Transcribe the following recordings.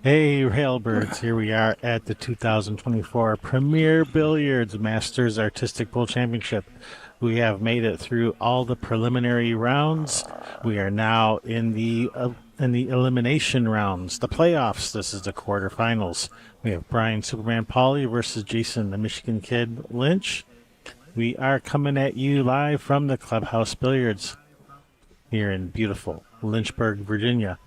Hey, Railbirds, here we are at the 2024 Premier Billiards Masters Artistic Pool Championship. We have made it through all the preliminary rounds. We are now in the elimination rounds, the playoffs. This is the quarterfinals. We have Brian Superman Pauly versus Jason the Michigan Kid Lynch. We are coming at you live from the Clubhouse Billiards here in beautiful Lynchburg, Virginia.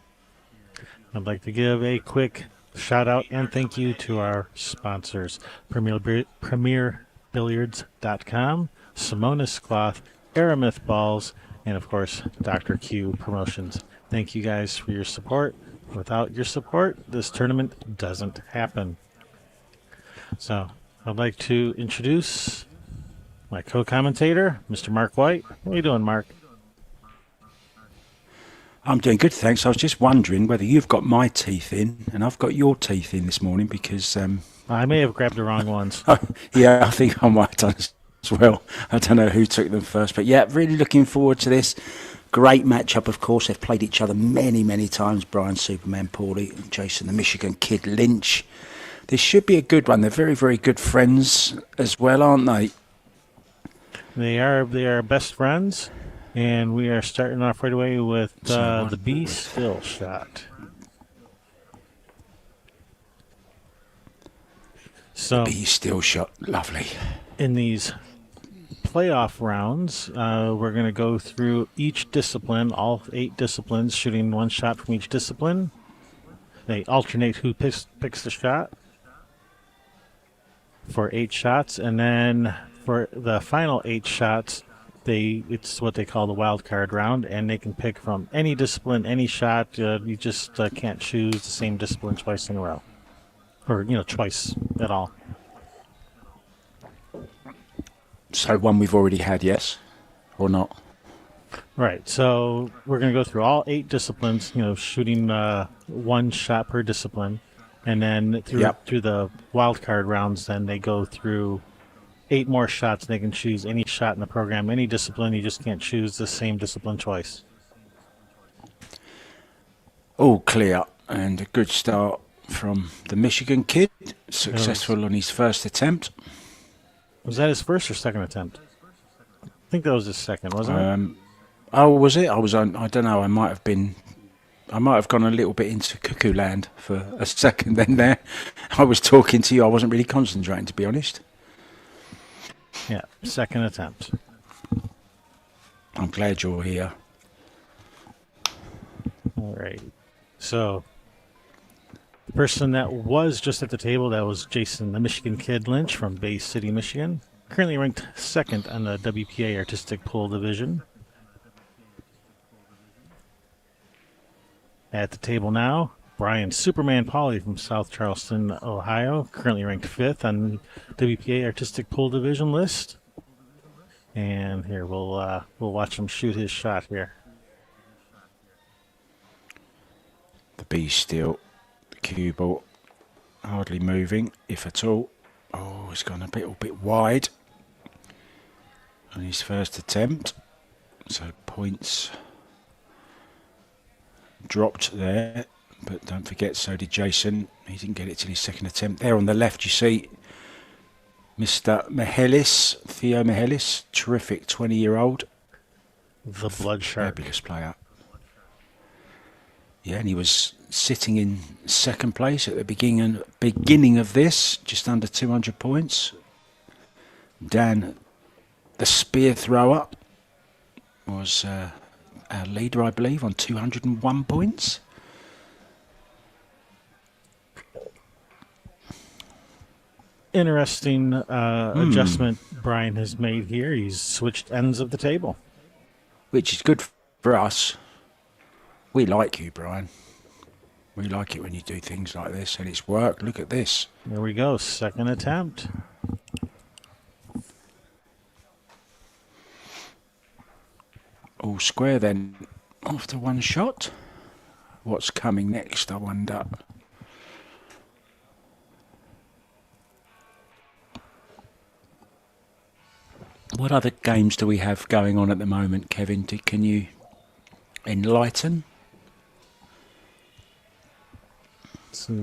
I'd like to give a quick shout out and thank you to our sponsors, PremierBilliards.com, Simonis Cloth, Aramith Balls, and of course, Dr. Q Promotions. Thank you guys for your support. Without your support, this tournament doesn't happen. So, I'd like to introduce my co-commentator, Mr. Mark White. How are you doing, Mark? I'm doing good, thanks. I was just wondering whether you've got my teeth in and I've got your teeth in this morning because, I may have grabbed the wrong ones. yeah, I think I might have done as well. I don't know who took them first, but yeah, really looking forward to this. Great matchup, of course. They've played each other many, many times. Brian Superman Pauly and Jason the Michigan Kid Lynch. This should be a good one. They're very, very good friends as well, aren't they? They are best friends, and we are starting off right away with the B still shot. So B still shot, lovely. in these playoff rounds, we're going to go through each discipline, all 8 disciplines, shooting one shot from each discipline. They alternate who picks the shot for 8 shots, and then for the final 8 shots, it's what they call the wild card round, and they can pick from any discipline, any shot. You just can't choose the same discipline twice in a row, or twice at all. So one we've already had, yes, or not? Right. So we're going to go through all 8 disciplines. Shooting one shot per discipline, and then through the wild card rounds, then they go through 8 more shots. They can choose any shot in the program, any discipline. You just can't choose the same discipline twice. All clear and a good start from the Michigan Kid. Successful on his first attempt. Was that his first or second attempt? I think that was his second, wasn't it? Oh, was it? I don't know. I might have gone a little bit into cuckoo land for a second then there. I was talking to you. I wasn't really concentrating, to be honest. Yeah, second attempt. I'm glad you're here. All right. So the person that was just at the table, that was Jason, the Michigan Kid Lynch from Bay City, Michigan. Currently ranked second on the WPA Artistic Pool Division. At the table now, Brian Superman Pauly from South Charleston, Ohio. Currently ranked 5th on WPA Artistic Pool Division list. And here, we'll watch him shoot his shot here. The B still, the cue ball, hardly moving, if at all. Oh, he's gone a little bit wide on his first attempt. So points dropped there, but don't forget, so did Jason. He didn't get it till his second attempt. There on the left, you see Mr. Mihelis, Theo Mihelis, terrific 20-year-old. The Blood Shark. Fabulous player. Yeah, and he was sitting in second place at the beginning of this, just under 200 points. Dan, the spear thrower, was our leader, I believe, on 201 points. Interesting adjustment Brian has made here. He's switched ends of the table. Which is good for us. We like you, Brian. We like it when you do things like this, and it's worked. Look at this. There we go, second attempt. All square then, after one shot. What's coming next, I wonder? What other games do we have going on at the moment, Kevin? Can you enlighten? So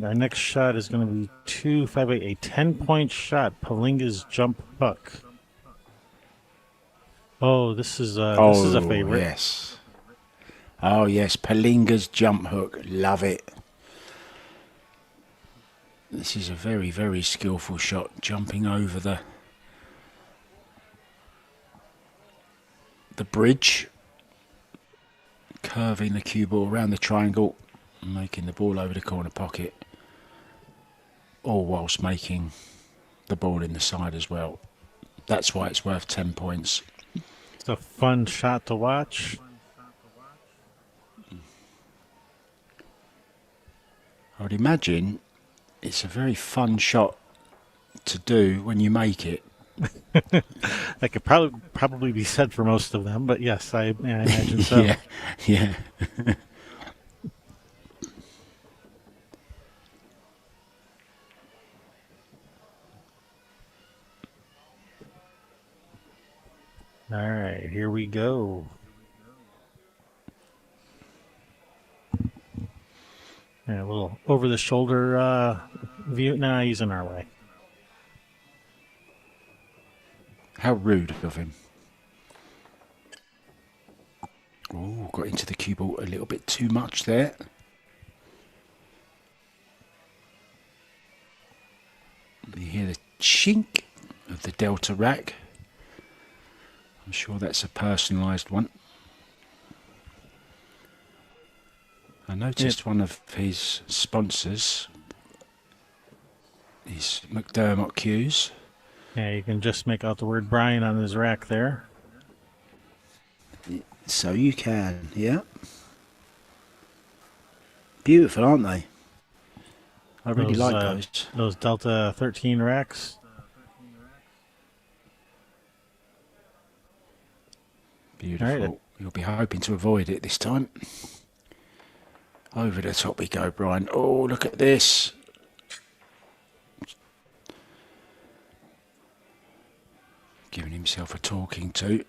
our next shot is going to be 258, a 10-point shot. Palinga's jump hook. Oh, this is a favorite. Yes. Oh, yes. Palinga's jump hook. Love it. This is a very, very skillful shot. Jumping over the bridge. Curving the cue ball around the triangle. Making the ball over the corner pocket. All whilst making the ball in the side as well. That's why it's worth 10 points. It's a fun shot to watch. I would imagine it's a very fun shot to do when you make it. That could probably be said for most of them, but yes, I imagine so. Yeah, yeah. All right, here we go. Yeah, a little over-the-shoulder view. Nah, he's in our way. How rude of him. Oh, got into the cue ball a little bit too much there. You hear the chink of the Delta rack. I'm sure that's a personalised one. I noticed one of his sponsors is McDermott Cues. Yeah, you can just make out the word Brian on his rack there. So you can, yeah. Beautiful, aren't they? I really like those. Those Delta 13 racks. Beautiful. Right. You'll be hoping to avoid it this time. Over the top we go, Brian. Oh, look at this. Giving himself a talking to.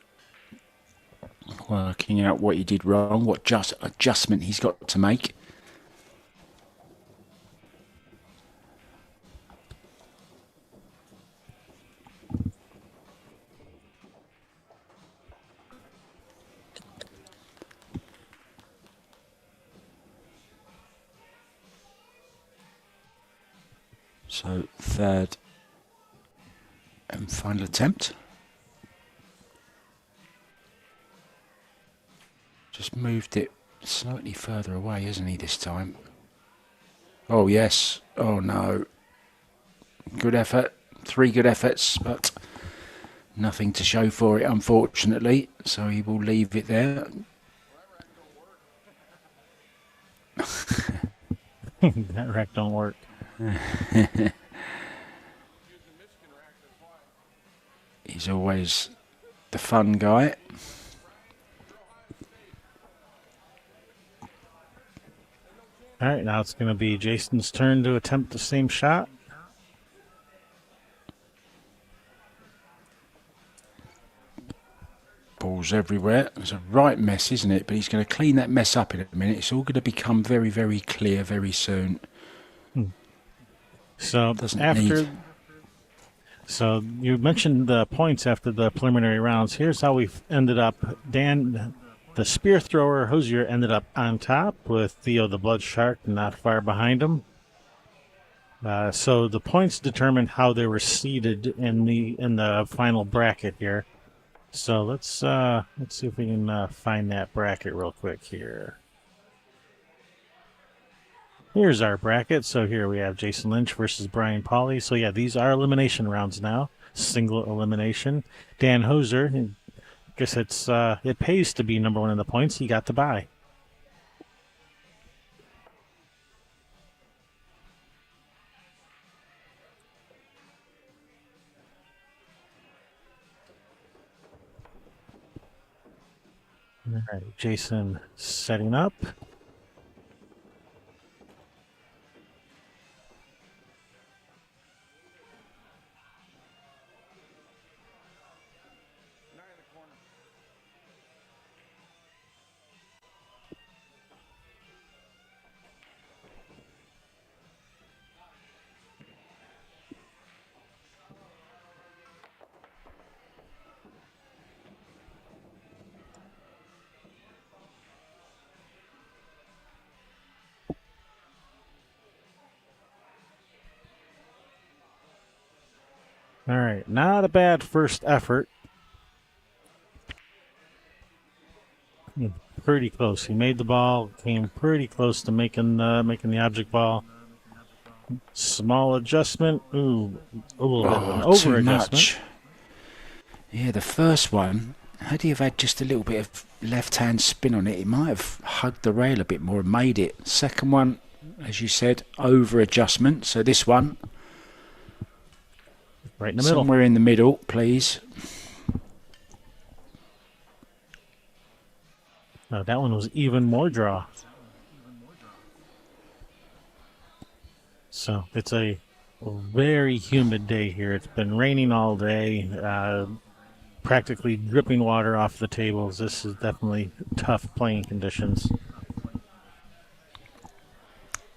Working out what he did wrong, what adjustment he's got to make. So, third and final attempt. Just moved it slightly further away, hasn't he, this time? Oh, yes. Oh, no. Good effort. 3 good efforts, but nothing to show for it, unfortunately. So he will leave it there. That rack don't work. He's always the fun guy. All right, now it's going to be Jason's turn to attempt the same shot. Balls everywhere. It's a right mess, isn't it? But he's going to clean that mess up in a minute. It's all going to become very, very clear very soon. So So you mentioned the points after the preliminary rounds. Here's how we've ended up. Dan, the spear thrower, Hosier, ended up on top with Theo the Blood Shark not far behind him. So the points determined how they were seated in the final bracket here. So let's see if we can find that bracket real quick here. Here's our bracket. So here we have Jason Lynch versus Brian Pauly. So yeah, these are elimination rounds now. Single elimination. Dan Hoser, I guess it pays to be number 1 in the points. He got to buy. All right, Jason setting up. All right, not a bad first effort. Pretty close. He made the ball, came pretty close to making the object ball. Small adjustment. Ooh, a little bit of an Oh, over too adjustment. much. Yeah, the first one, had he have had just a little bit of left-hand spin on it, he might have hugged the rail a bit more and made it. Second one, as you said, over adjustment. So this one, Right in the middle. somewhere in the middle, please. Oh, that one was even more draw. So it's a very humid day here. It's been raining all day, practically dripping water off the tables. This is definitely tough playing conditions.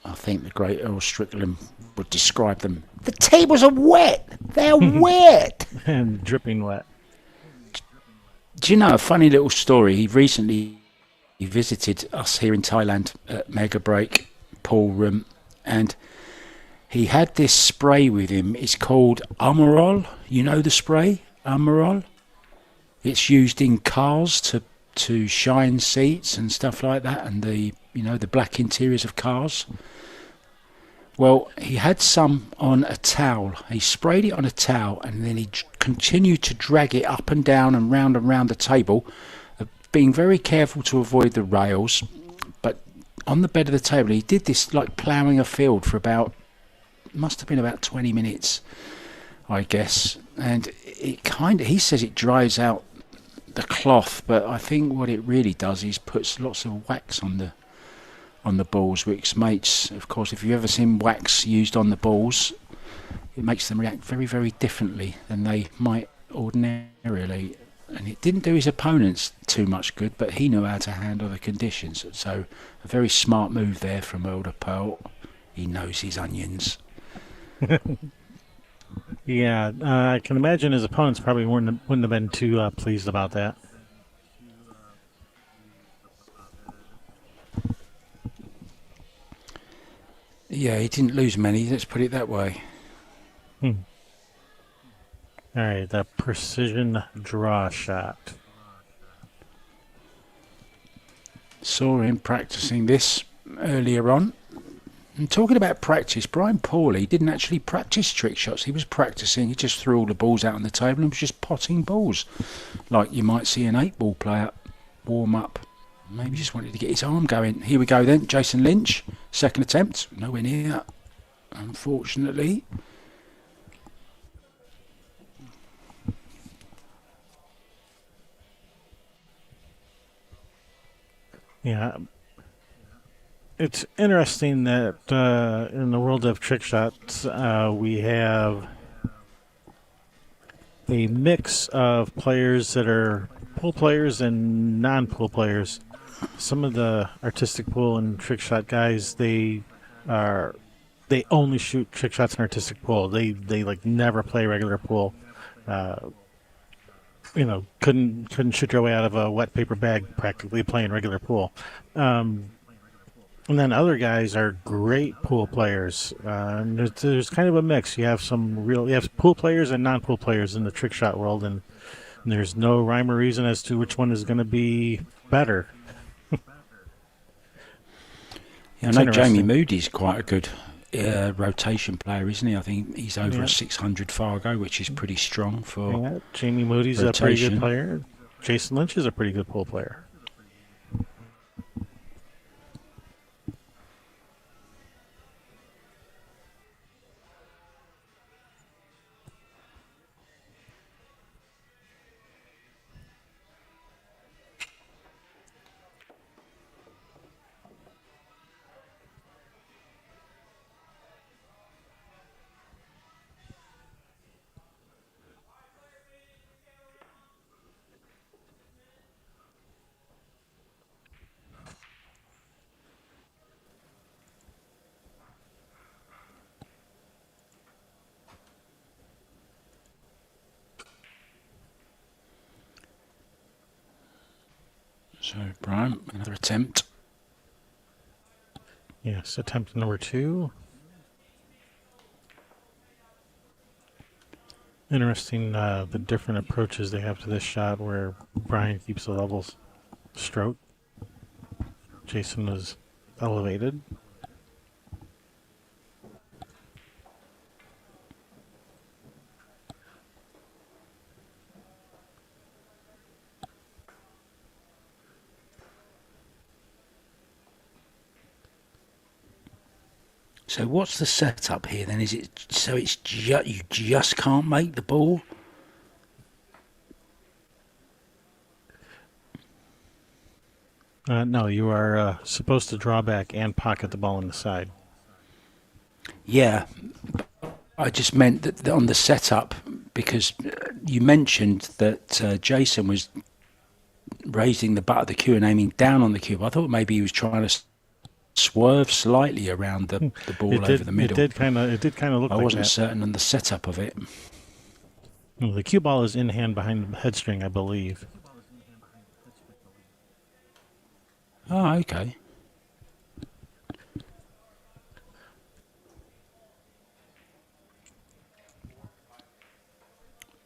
I think the great Earl Strickland would describe them. The tables are wet. They're wet. And dripping wet. Do you know a funny little story? He visited us here in Thailand at Mega Break pool room, and he had this spray with him. It's called Amarol. You know the spray, Amarol. It's used in cars to shine seats and stuff like that, and the black interiors of cars. Well, he had some on a towel. He sprayed it on a towel, and then he continued to drag it up and down and round the table, being very careful to avoid the rails. But on the bed of the table, he did this like ploughing a field for must have been about 20 minutes, I guess. And he says it dries out the cloth, but I think what it really does is puts lots of wax on the balls, which makes, of course, if you've ever seen wax used on the balls, it makes them react very, very differently than they might ordinarily. And it didn't do his opponents too much good, but he knew how to handle the conditions. So a very smart move there from Elder Pearl. He knows his onions. Yeah, I can imagine his opponents probably wouldn't have been too pleased about that. Yeah, he didn't lose many, let's put it that way. All right, the precision draw shot. Saw him practicing this earlier on. And talking about practice, Brian Pawley didn't actually practice trick shots. He was practicing. He just threw all the balls out on the table and was just potting balls, like you might see an 8-ball player warm up. Maybe just wanted to get his arm going. Here we go then. Jason Lynch, second attempt. Nowhere near, unfortunately. Yeah, it's interesting that in the world of trick shots, we have a mix of players that are pool players and non-pool players. Some of the artistic pool and trick shot guys, they only shoot trick shots in artistic pool. They like never play regular pool. Couldn't shoot their way out of a wet paper bag practically playing regular pool. And then other guys are great pool players. And there's kind of a mix. You have pool players and non-pool players in the trick shot world, and there's no rhyme or reason as to which one is going to be better. I know Jamie Moody's quite a good rotation player, isn't he? I think he's over a 600 Fargo, which is pretty strong for. Yeah, Jamie Moody's rotation. A pretty good player. Jason Lynch is a pretty good pool player. So, Brian, another attempt. Yes, attempt number 2. Interesting, the different approaches they have to this shot where Brian keeps the levels stroke. Jason was elevated. So what's the setup here then? Is it so it's you just can't make the ball? No, you are supposed to draw back and pocket the ball on the side. Yeah, I just meant that on the setup, because you mentioned that Jason was raising the butt of the cue and aiming down on the cube. I thought maybe he was trying to swerve slightly around the ball over the middle. It did kind of look I like wasn't that. certain on the setup of it. Well, the cue ball is in hand behind the head string, I believe. Oh, okay.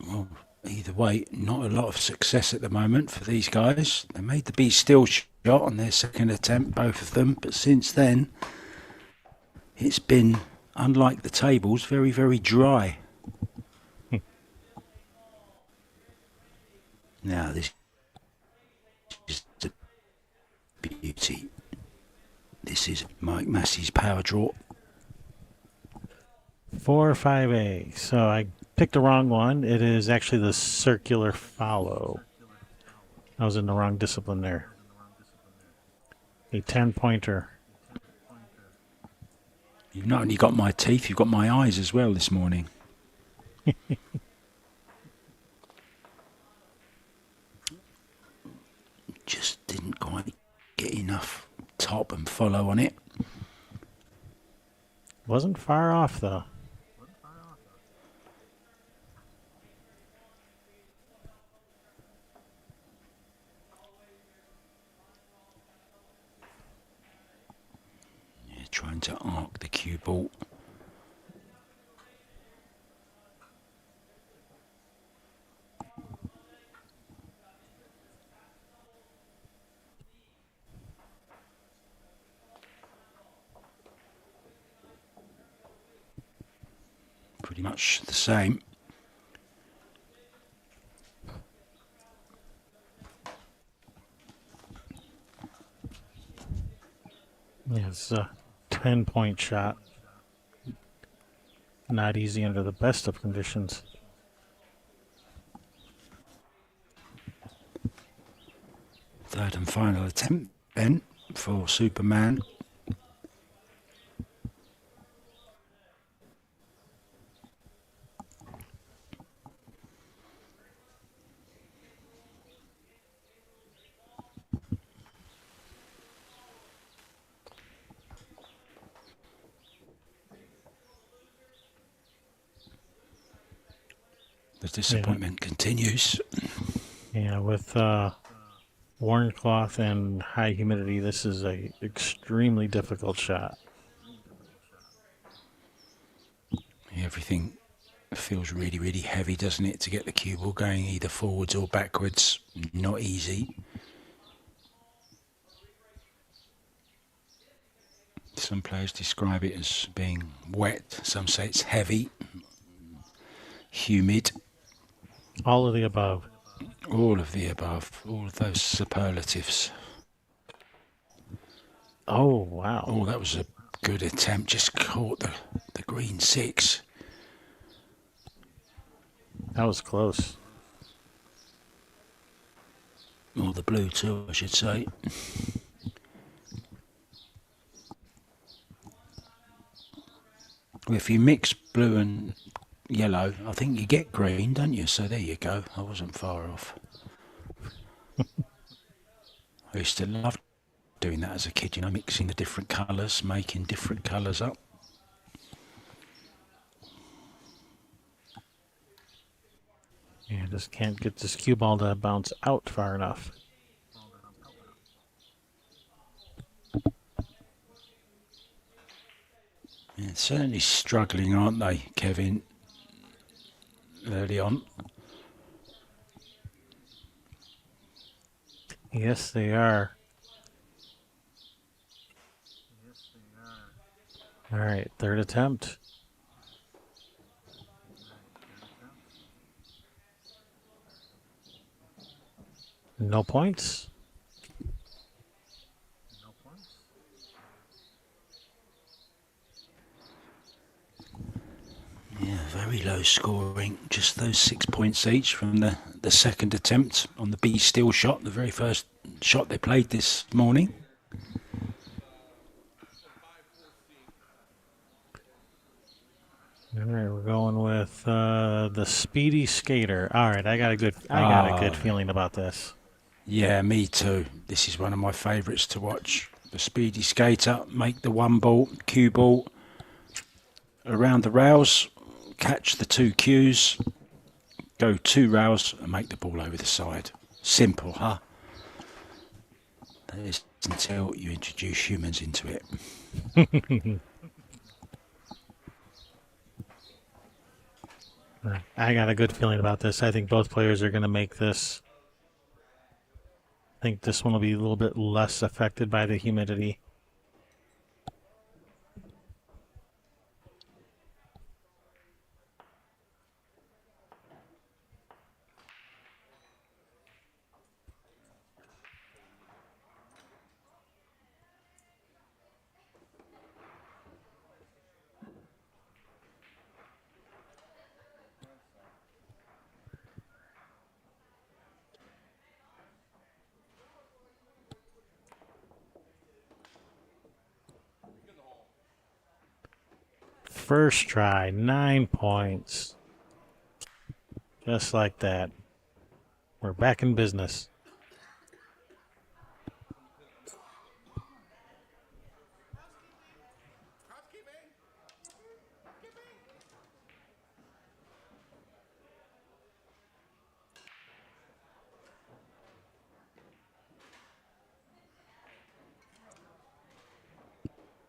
Well, either way, not a lot of success at the moment for these guys. They made the be still shot on their second attempt, both of them, but since then, it's been, unlike the tables, very, very dry. Now, this is the beauty. This is Mike Massey's power draw. 4-5A. So I picked the wrong one. It is actually the circular follow. I was in the wrong discipline there. A 10-pointer. You've not only got my teeth, you've got my eyes as well this morning. Just didn't quite get enough top and follow on it. Wasn't far off, though. Yeah, trying to arc the cue ball. Pretty much the same. Yeah, it's a 10-point shot. Not easy under the best of conditions. Third and final attempt then for Superman. The disappointment continues. Yeah, with worn cloth and high humidity, this is a extremely difficult shot. Everything feels really, really heavy, doesn't it, to get the cue ball going either forwards or backwards. Not easy. Some players describe it as being wet. Some say it's heavy, humid. All of the above. All of the above. All of those superlatives. Oh, wow. Oh, that was a good attempt. Just caught the green six. That was close. Or the blue too, I should say. If you mix blue and yellow, I think you get green, don't you? So there you go. I wasn't far off. I used to love doing that as a kid, mixing the different colours, making different colours up. Yeah, just can't get this cue ball to bounce out far enough. Yeah, certainly struggling, aren't they, Kevin? early on. Yes, they are. All right, third attempt. No points. Yeah, very low scoring. Just those 6 points each from the second attempt on the B steel shot, the very first shot they played this morning. All right, we're going with the speedy skater. All right, I got a good feeling about this. Yeah, me too. This is one of my favourites to watch. The speedy skater, make the one ball, cue ball around the rails, catch the two cues, go 2 rails and make the ball over the side. Simple, huh? That is until you introduce humans into it. I got a good feeling about this. I think both players are going to make this. I think this one will be a little bit less affected by the humidity. First try, 9 points. Just like that. We're back in business.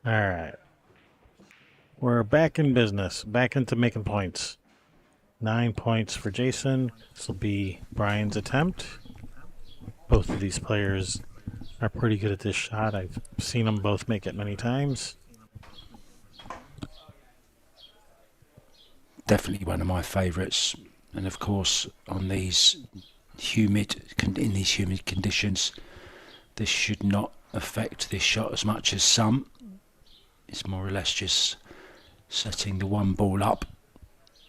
All right. We're back in business, back into making points. 9 points for Jason. This will be Brian's attempt. Both of these players are pretty good at this shot. I've seen them both make it many times. Definitely one of my favourites. And of course, on these humid conditions, this should not affect this shot as much as some. It's more or less just setting the one ball up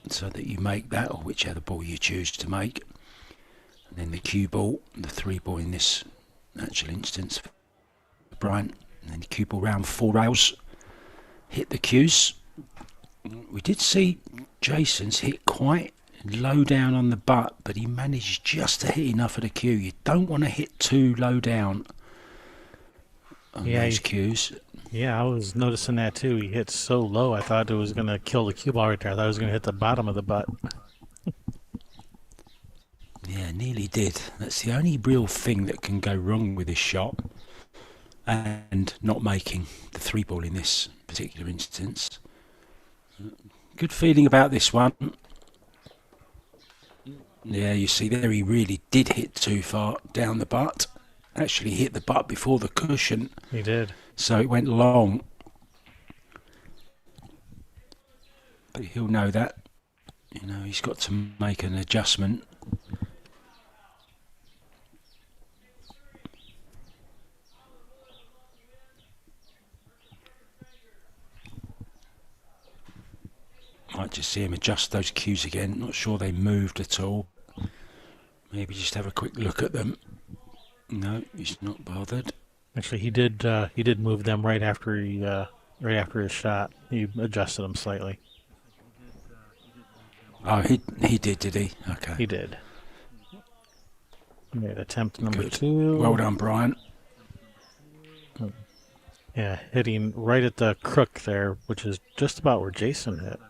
so that you make that, or whichever ball you choose to make. And then the cue ball, the 3 ball in this actual instance, Brian, and then the cue ball round 4 rails, hit the cues. We did see Jason's hit quite low down on the butt, but he managed just to hit enough of the cue. You don't want to hit too low down on those cues. Yeah, I was noticing that too. He hit so low, I thought it was going to kill the cue ball right there. I thought it was going to hit the bottom of the butt. Yeah, nearly did. That's the only real thing that can go wrong with this shot, and not making the 3 ball in this particular instance. Good feeling about this one. Yeah, you see there he really did hit too far down the butt. Actually hit the butt before the cushion. He did. So it went long. But he'll know that. You know, he's got to make an adjustment. Might just see him adjust those cues again. Not sure they moved at all. Maybe just have a quick look at them. No, he's not bothered. Actually, he did move them right after his shot. He adjusted them slightly. Oh, he did he? Okay. He did. Made attempt number Good. 2. Well done, Brian. Yeah, hitting right at the crook there, which is just about where Jason hit.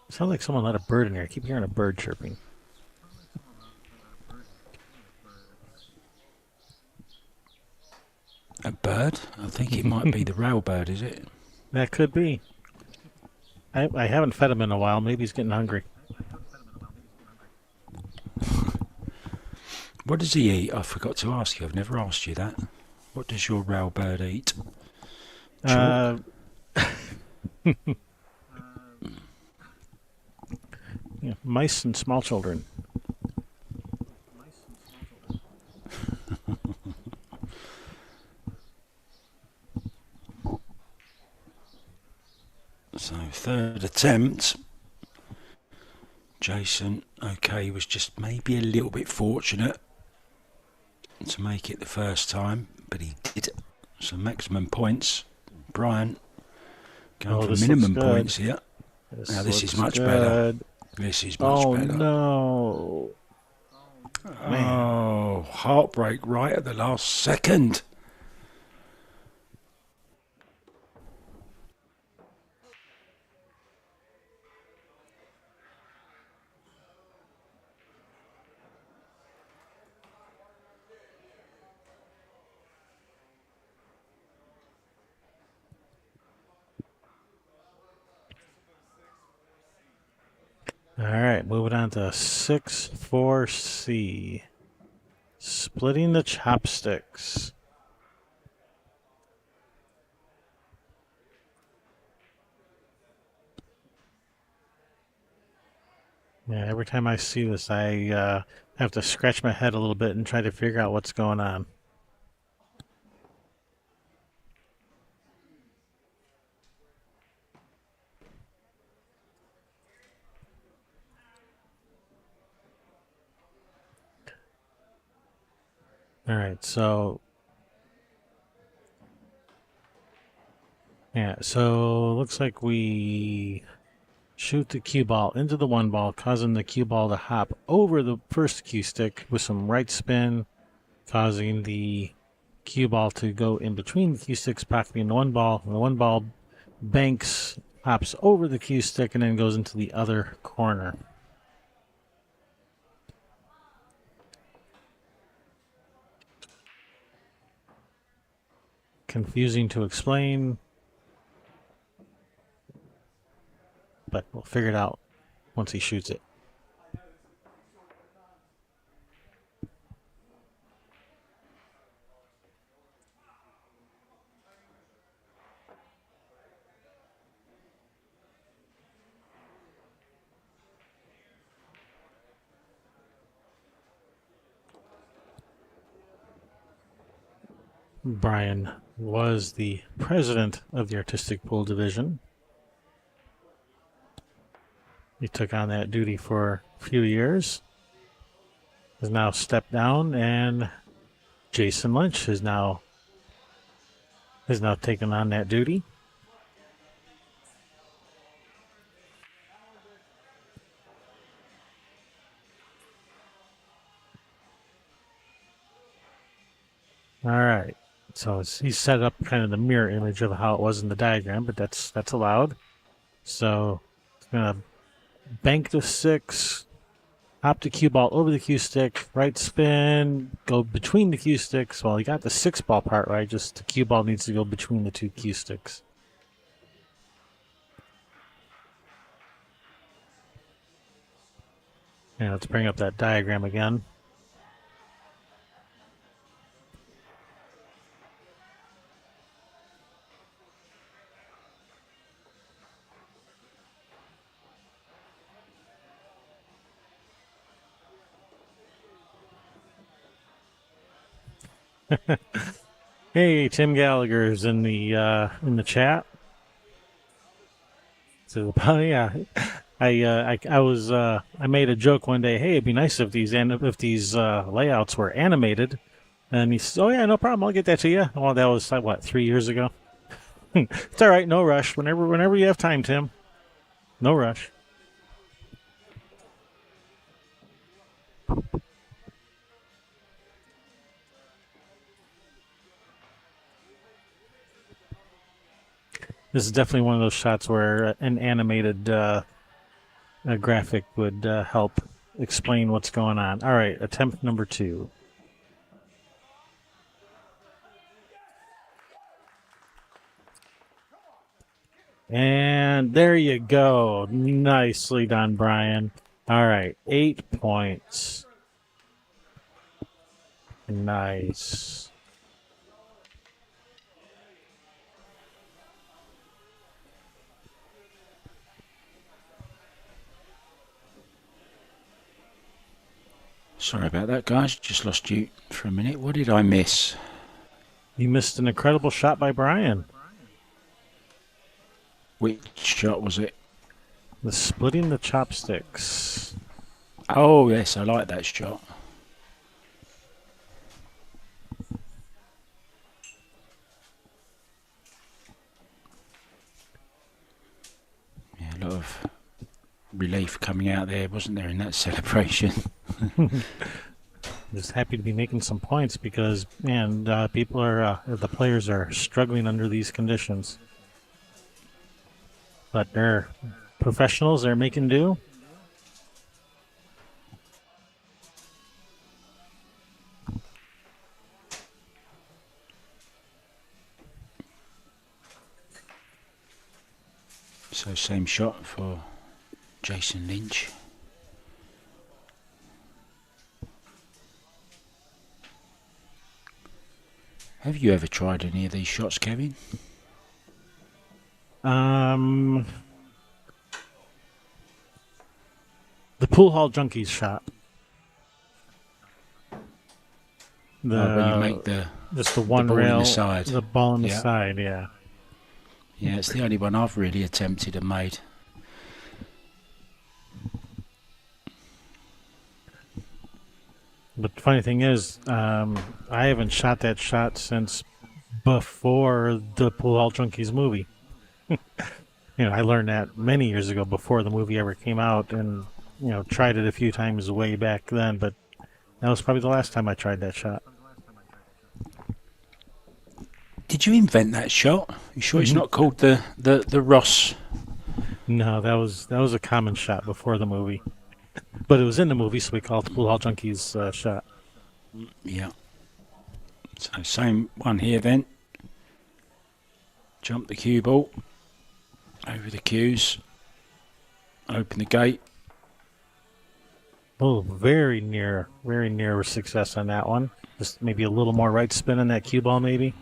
Sounds like someone let a bird in here. I keep hearing a bird chirping. A bird? I think it might be the rail bird, is it? That could be. I haven't fed him in a while. Maybe he's getting hungry. What does he eat? I forgot to ask you. I've never asked you that. What does your rail bird eat? Chalk? Yeah, mice and small children. So, third attempt. Jason, okay, was just maybe a little bit fortunate to make it the first time, but he did. So, maximum points. Brian going for minimum points here. Now, this is much better. This is much better. Oh, no. Man. Oh, heartbreak right at the last second. All right, moving on to 6-4C. Splitting the chopsticks. Yeah, every time I see this, I have to scratch my head a little bit and try to figure out what's going on. All right, so yeah, so looks like we shoot the cue ball into the one ball, causing the cue ball to hop over the first cue stick with some right spin, causing the cue ball to go in between the cue sticks, pocketing the one ball. And the one ball banks, hops over the cue stick, and then goes into the other corner. Confusing to explain, but we'll figure it out once he shoots it. Brian was the president of the artistic pool division. He took on that duty for a few years. Has now stepped down, and Jason Lynch has now taken on that duty. All right. So he's set up kind of the mirror image of how it was in the diagram, but that's allowed. So he's gonna bank the 6, hop the cue ball over the cue stick, right spin, go between the cue sticks. Well, he got the 6 ball part right, just the cue ball needs to go between the 2 cue sticks. And let's bring up that diagram again. Hey, Tim Gallagher's in the chat. So, yeah, I made a joke one day. Hey, it'd be nice if these layouts were animated. And he said, "Oh yeah, no problem. I'll get that to you." Well, that was like, what, 3 years ago. It's all right. No rush. Whenever you have time, Tim. No rush. This is definitely one of those shots where an animated a graphic would help explain what's going on. All right, attempt number 2. And there you go. Nicely done, Brian. All right, 8 points. Nice. Sorry about that, guys. Just lost you for a minute. What did I miss? You missed an incredible shot by Brian. Which shot was it? The splitting the chopsticks. Oh, yes, I like that shot. Yeah, a lot of relief coming out there, wasn't there, in that celebration? Just happy to be making some points because, man, the players are struggling under these conditions. But they're professionals, they're making do. So same shot for Jason Lynch. Have you ever tried any of these shots, Kevin? The pool hall junkies shot. When you make just the one ball rail, in the side. the ball on the Yeah. side, yeah. Yeah, it's the only one I've really attempted and made. But the funny thing is, I haven't shot that shot since before the Pool Hall Junkies movie. I learned that many years ago before the movie ever came out, and tried it a few times way back then. But that was probably the last time I tried that shot. Did you invent that shot? You sure it's not called the Ross? No, that was a common shot before the movie, but it was in the movie, so we call it the Pool Hall Junkies shot. Yeah. So same one here then. Jump the cue ball over the cues. Open the gate. Oh, very near success on that one. Just maybe a little more right spin on that cue ball, maybe.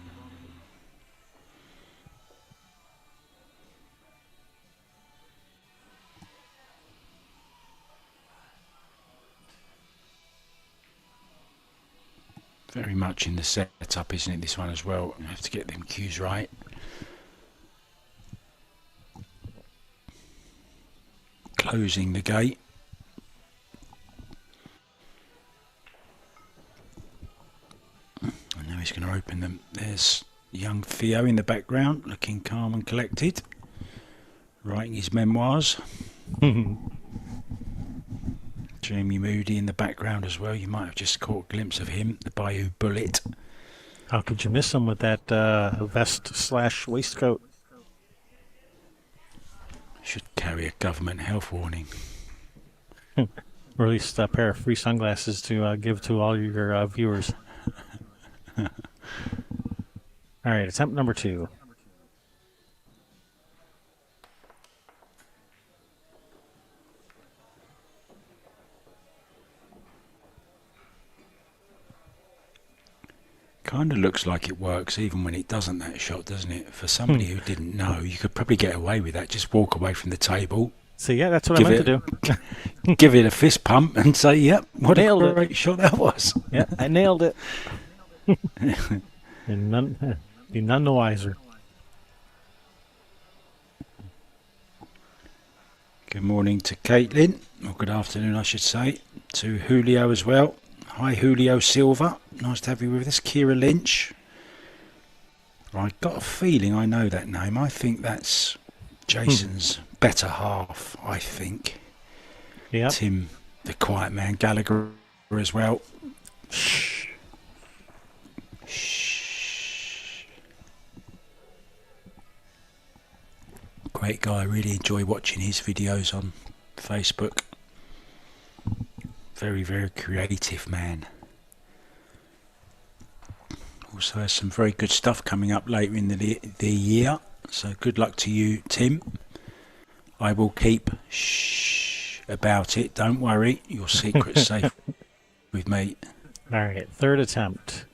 Very much in the setup, isn't it, this one as well? You have to get them cues right. Closing the gate. And now he's going to open them. There's young Theo in the background, looking calm and collected, writing his memoirs. Jamie Moody in the background as well. You might have just caught a glimpse of him, the Bayou Bullet. How could you miss him with that vest/waistcoat? Should carry a government health warning. Or at least a pair of free sunglasses to give to all your viewers. All right, attempt number 2. Kind of looks like it works even when it doesn't, that shot, doesn't it? For somebody who didn't know, you could probably get away with that. Just walk away from the table. So yeah, that's what I meant to do. Give it a fist pump and say, yep, what Nailed a great shot that was. Yeah, I nailed it. And be none the wiser. Good morning to Caitlin, or good afternoon I should say, to Julio as well. Hi Julio Silva, nice to have you with us. Kira Lynch. I got a feeling I know that name. I think that's Jason's better half, I think. Yeah. Tim, the quiet man, Gallagher as well. Shh. Shh. Great guy, really enjoy watching his videos on Facebook. Very, very creative man. Also has some very good stuff coming up later in the year. So good luck to you, Tim. I will keep shh about it. Don't worry, your secret's safe with me. All right, third attempt.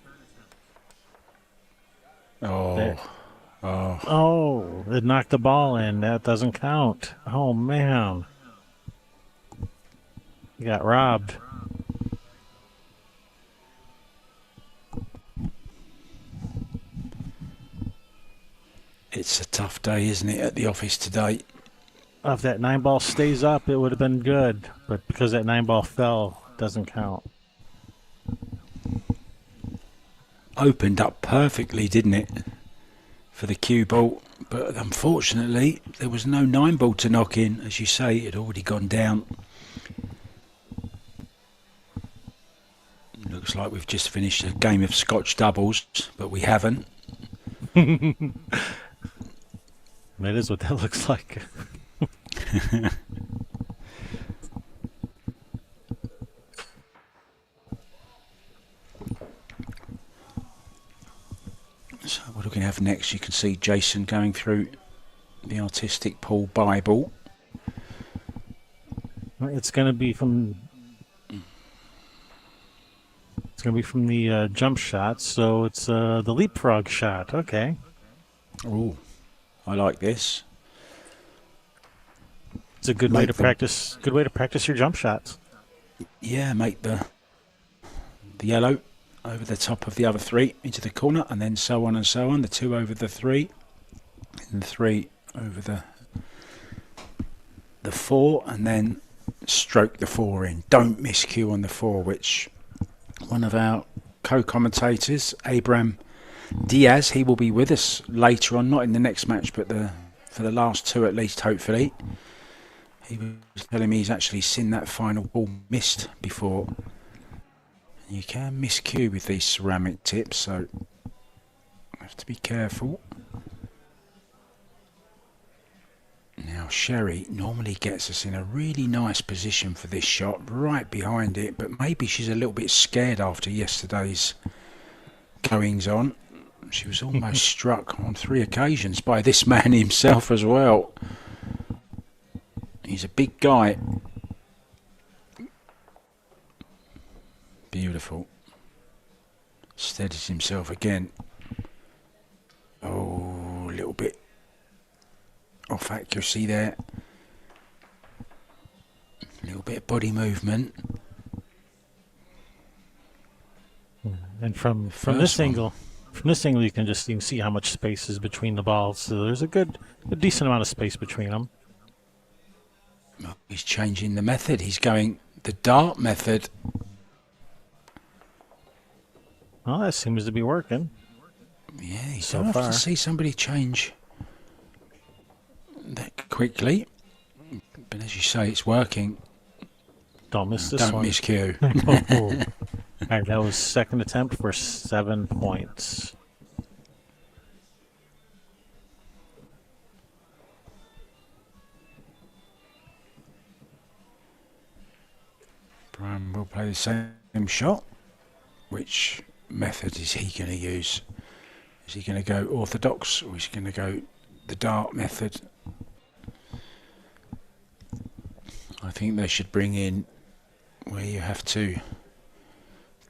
There. Oh, it knocked the ball in. That doesn't count. Oh, man. You got robbed. It's a tough day, isn't it, at the office today? If that 9-ball stays up, it would have been good. But because that 9-ball fell, it doesn't count. Opened up perfectly, didn't it, for the cue ball? But unfortunately, there was no 9-ball to knock in. As you say, it had already gone down. Looks like we've just finished a game of Scotch doubles, but we haven't. That is what that looks like. So what are we going to have next? You can see Jason going through the artistic pool Bible. It's going to be from... It's going to be from the jump shot, so it's the leapfrog shot. Okay. Oh, I like this. It's a good way to practice. Good way to practice your jump shots. Yeah, make the yellow over the top of the other 3 into the corner, and then so on and so on. The 2 over the 3, and the 3 over the 4, and then stroke the 4 in. Don't miss cue on the 4, which one of our co-commentators, Abraham Diaz, he will be with us later on, not in the next match, but for the last 2 at least, hopefully. He was telling me he's actually seen that final ball missed before. You can miscue with these ceramic tips, so have to be careful. Now Sherry normally gets us in a really nice position for this shot, right behind it, but maybe she's a little bit scared after yesterday's goings on. She was almost struck on 3 occasions by this man himself as well. He's a big guy. Beautiful. Steadies himself again. Oh, a little bit off accuracy there. A little bit of body movement. And from this angle, you can see how much space is between the balls. So there's a decent amount of space between them. Well, he's changing the method. He's going the dart method. Well, that seems to be working. Yeah, you so don't far. often see somebody change that quickly. But as you say, it's working. Don't miss this Don't one. miss cue. All right, that was second attempt for 7 points. Brian will play the same shot. Which method is he going to use? Is he going to go orthodox, or is he going to go the dart method? I think they should bring in where you have to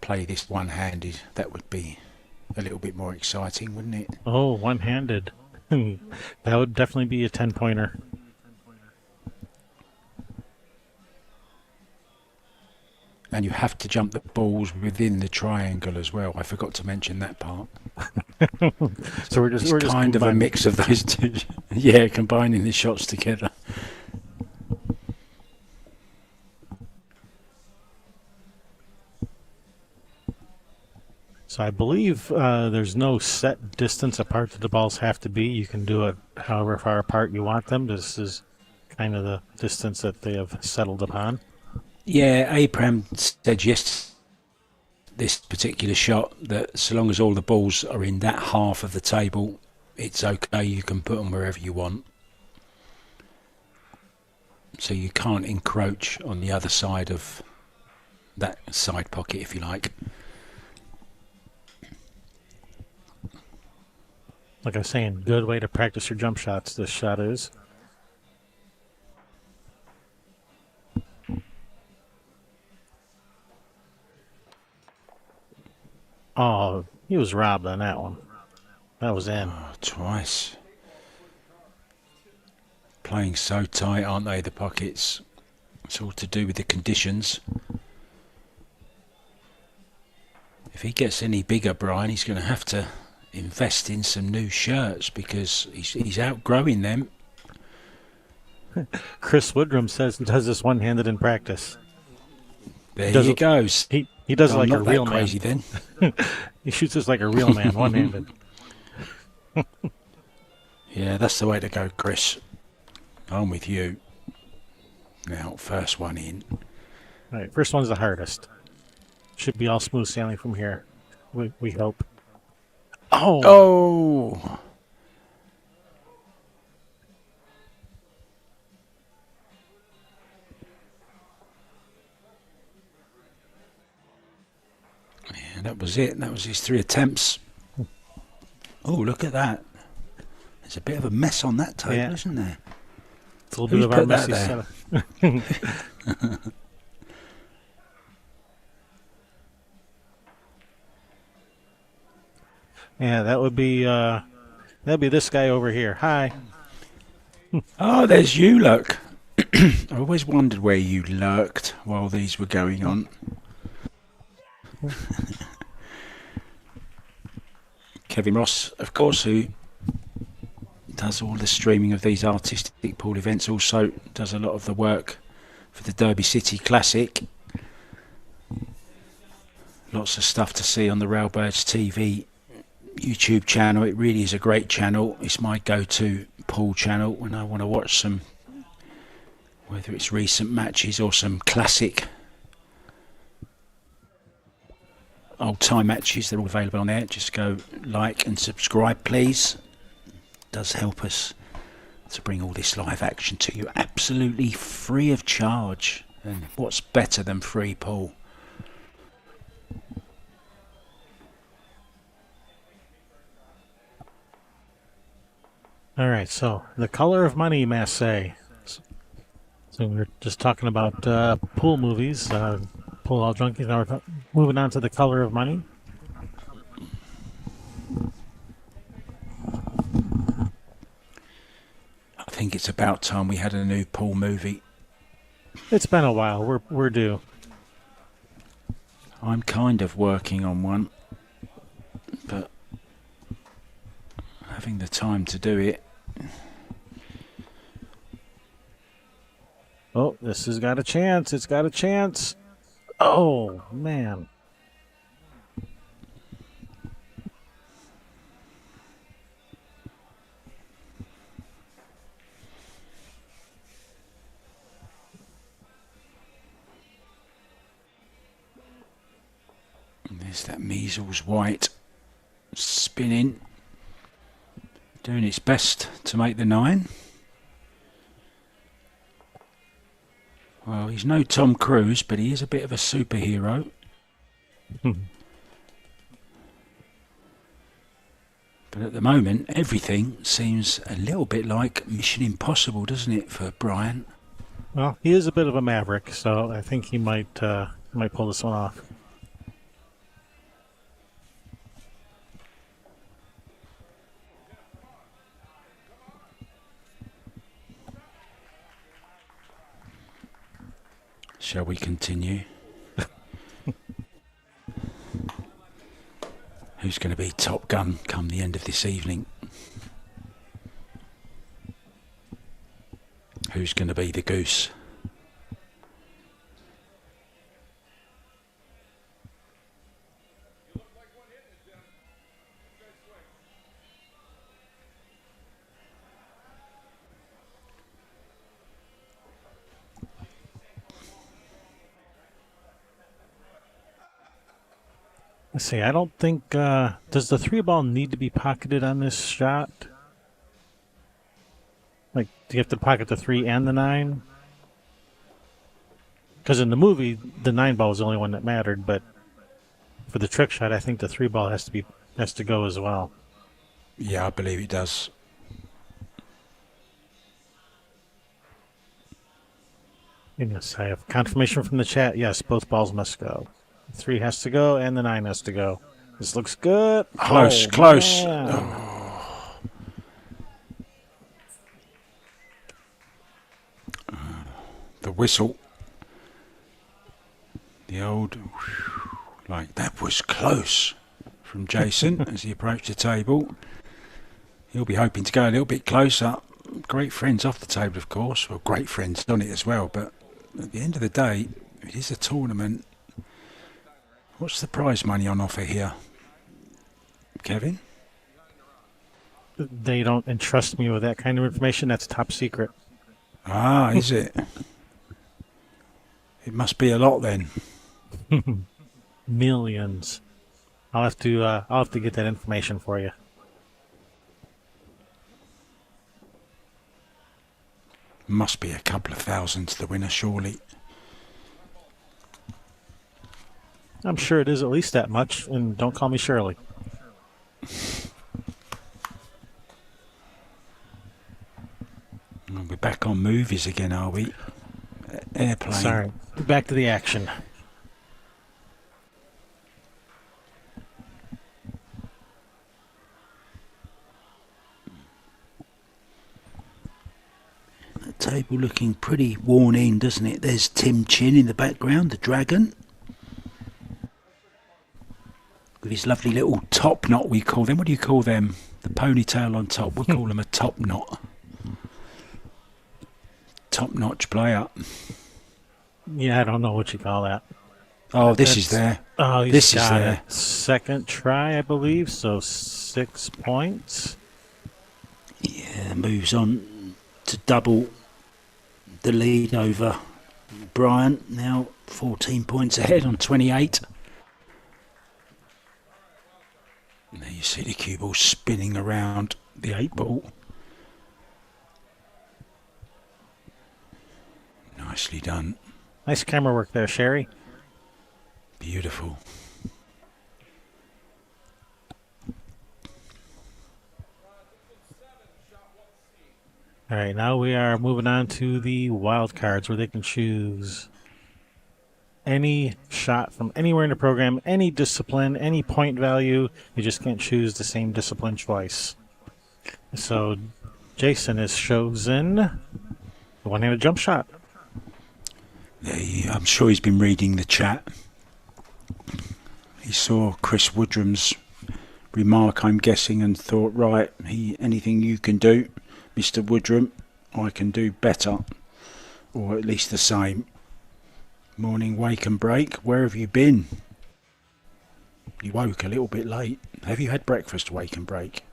play this one-handed. That would be a little bit more exciting, wouldn't it? Oh, one-handed. That would definitely be a 10-pointer. And you have to jump the balls within the triangle as well. I forgot to mention that part. So we're just kind of a mix of those two. Yeah, combining the shots together. So I believe there's no set distance apart that the balls have to be. You can do it however far apart you want them. This is kind of the distance that they have settled upon. Yeah, Abraham said yes, this particular shot, that so long as all the balls are in that half of the table, it's okay. You can put them wherever you want. So you can't encroach on the other side of that side pocket, if you like. Like I was saying, good way to practice your jump shots. This shot is. Oh, he was robbed on that one. That was in. Oh, twice. Playing so tight, aren't they, the pockets? It's all to do with the conditions. If he gets any bigger, Brian, he's going to have to invest in some new shirts because he's outgrowing them. Chris Woodrum says does this one-handed in practice. There he goes. He does it like a not real that man. crazy then. He shoots this like a real man, one-handed. Yeah, that's the way to go, Chris. I'm with you. Now, first one in. All right, first one's the hardest. Should be all smooth sailing from here. We hope. Oh! Oh! Yeah, that was it. That was his 3 attempts. Oh, look at that. There's a bit of a mess on that table, isn't there? It's a little bit of our messy there? setup. Yeah, that'd be this guy over here. Hi. Oh, there's you, look. I always wondered where you lurked while these were going on. Kevin Ross, of course, who does all the streaming of these artistic pool events, also does a lot of the work for the Derby City Classic. Lots of stuff to see on the Railbirds TV YouTube channel. It really is a great channel. It's my go-to pool channel when I want to watch some, whether it's recent matches or some classic old-time matches. They're all available on there. Just go like and subscribe, please. It does help us to bring all this live action to you absolutely free of charge. And what's better than free pool? All right, so the color of money, Massey. So we were just talking about pool movies, pool all junkies. Now we're moving on to the color of money. I think it's about time we had a new pool movie. It's been a while. We're due. I'm kind of working on one, but having the time to do it. Oh, this has got a chance. It's got a chance. Oh, man. And there's that measles white spinning, doing its best to make the 9. Well, he's no Tom Cruise, but he is a bit of a superhero. But at the moment, everything seems a little bit like Mission Impossible, doesn't it, for Brian? Well, he is a bit of a maverick, so I think he might pull this one off. Shall we continue? Who's going to be Top Gun come the end of this evening? Who's going to be the goose? Let's see. I don't think does the 3-ball need to be pocketed on this shot? Like, do you have to pocket the 3 and the 9? Because in the movie, the 9-ball was the only one that mattered, but for the trick shot, I think the 3-ball has to go as well. Yeah, I believe it does. Yes, I have confirmation from the chat. Yes, both balls must go. 3 has to go, and the 9 has to go. This looks good. Close, Oh, close. man. The whistle. The old, like, that was close from Jason as he approached the table. He'll be hoping to go a little bit closer. Great friends off the table, of course. Well, great friends on it as well. But at the end of the day, it is a tournament. What's the prize money on offer here, Kevin? They don't entrust me with that kind of information. That's top secret. Ah, is it? It must be a lot then. Millions. I'll have to get that information for you. Must be a couple of thousand to the winner, surely. I'm sure it is at least that much, and don't call me Shirley. We're back on movies again, are we? Airplane. Sorry. Back to the action. The table looking pretty worn in, doesn't it? There's Tim Chin in the background, the dragon. With his lovely little top knot, we call them. What do you call them? The ponytail on top. We call them a top knot. Top-notch player. Yeah, I don't know what you call that. Oh, this is there. Oh, he's This is got there. it. Second try, I believe, so 6 points. Yeah, moves on to double the lead over Brian. Now 14 points ahead on 28. Now you see the cue ball spinning around the 8 ball. Nicely done. Nice camera work there, Sherry. Beautiful. All right, now we are moving on to the wild cards where they can choose any shot from anywhere in the program, any discipline, any point value. You just can't choose the same discipline twice. So Jason has chosen the one-handed jump shot. I'm sure he's been reading the chat. He saw Chris Woodrum's remark, I'm guessing, and thought, right, anything you can do, Mr. Woodrum, I can do better, or at least the same. Morning wake and break, where have you been? You woke a little bit late. Have you had breakfast, wake and break?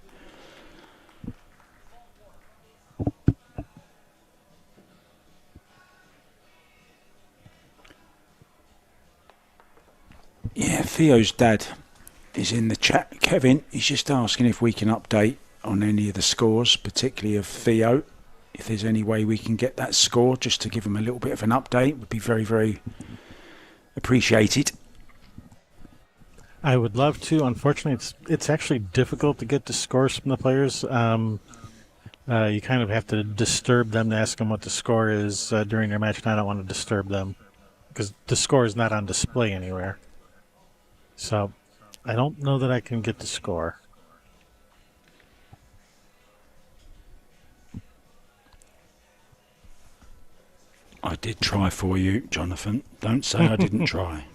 Yeah, Theo's dad is in the chat. Kevin, he's just asking if we can update on any of the scores, particularly of Theo. If there's any way we can get that score, just to give him a little bit of an update, would be very, very appreciated. I would love to. Unfortunately, it's actually difficult to get the scores from the players. You kind of have to disturb them to ask them what the score is during their match, and I don't want to disturb them because the score is not on display anywhere. So I don't know that I can get the score. I did try for you, Jonathan. Don't say I didn't try.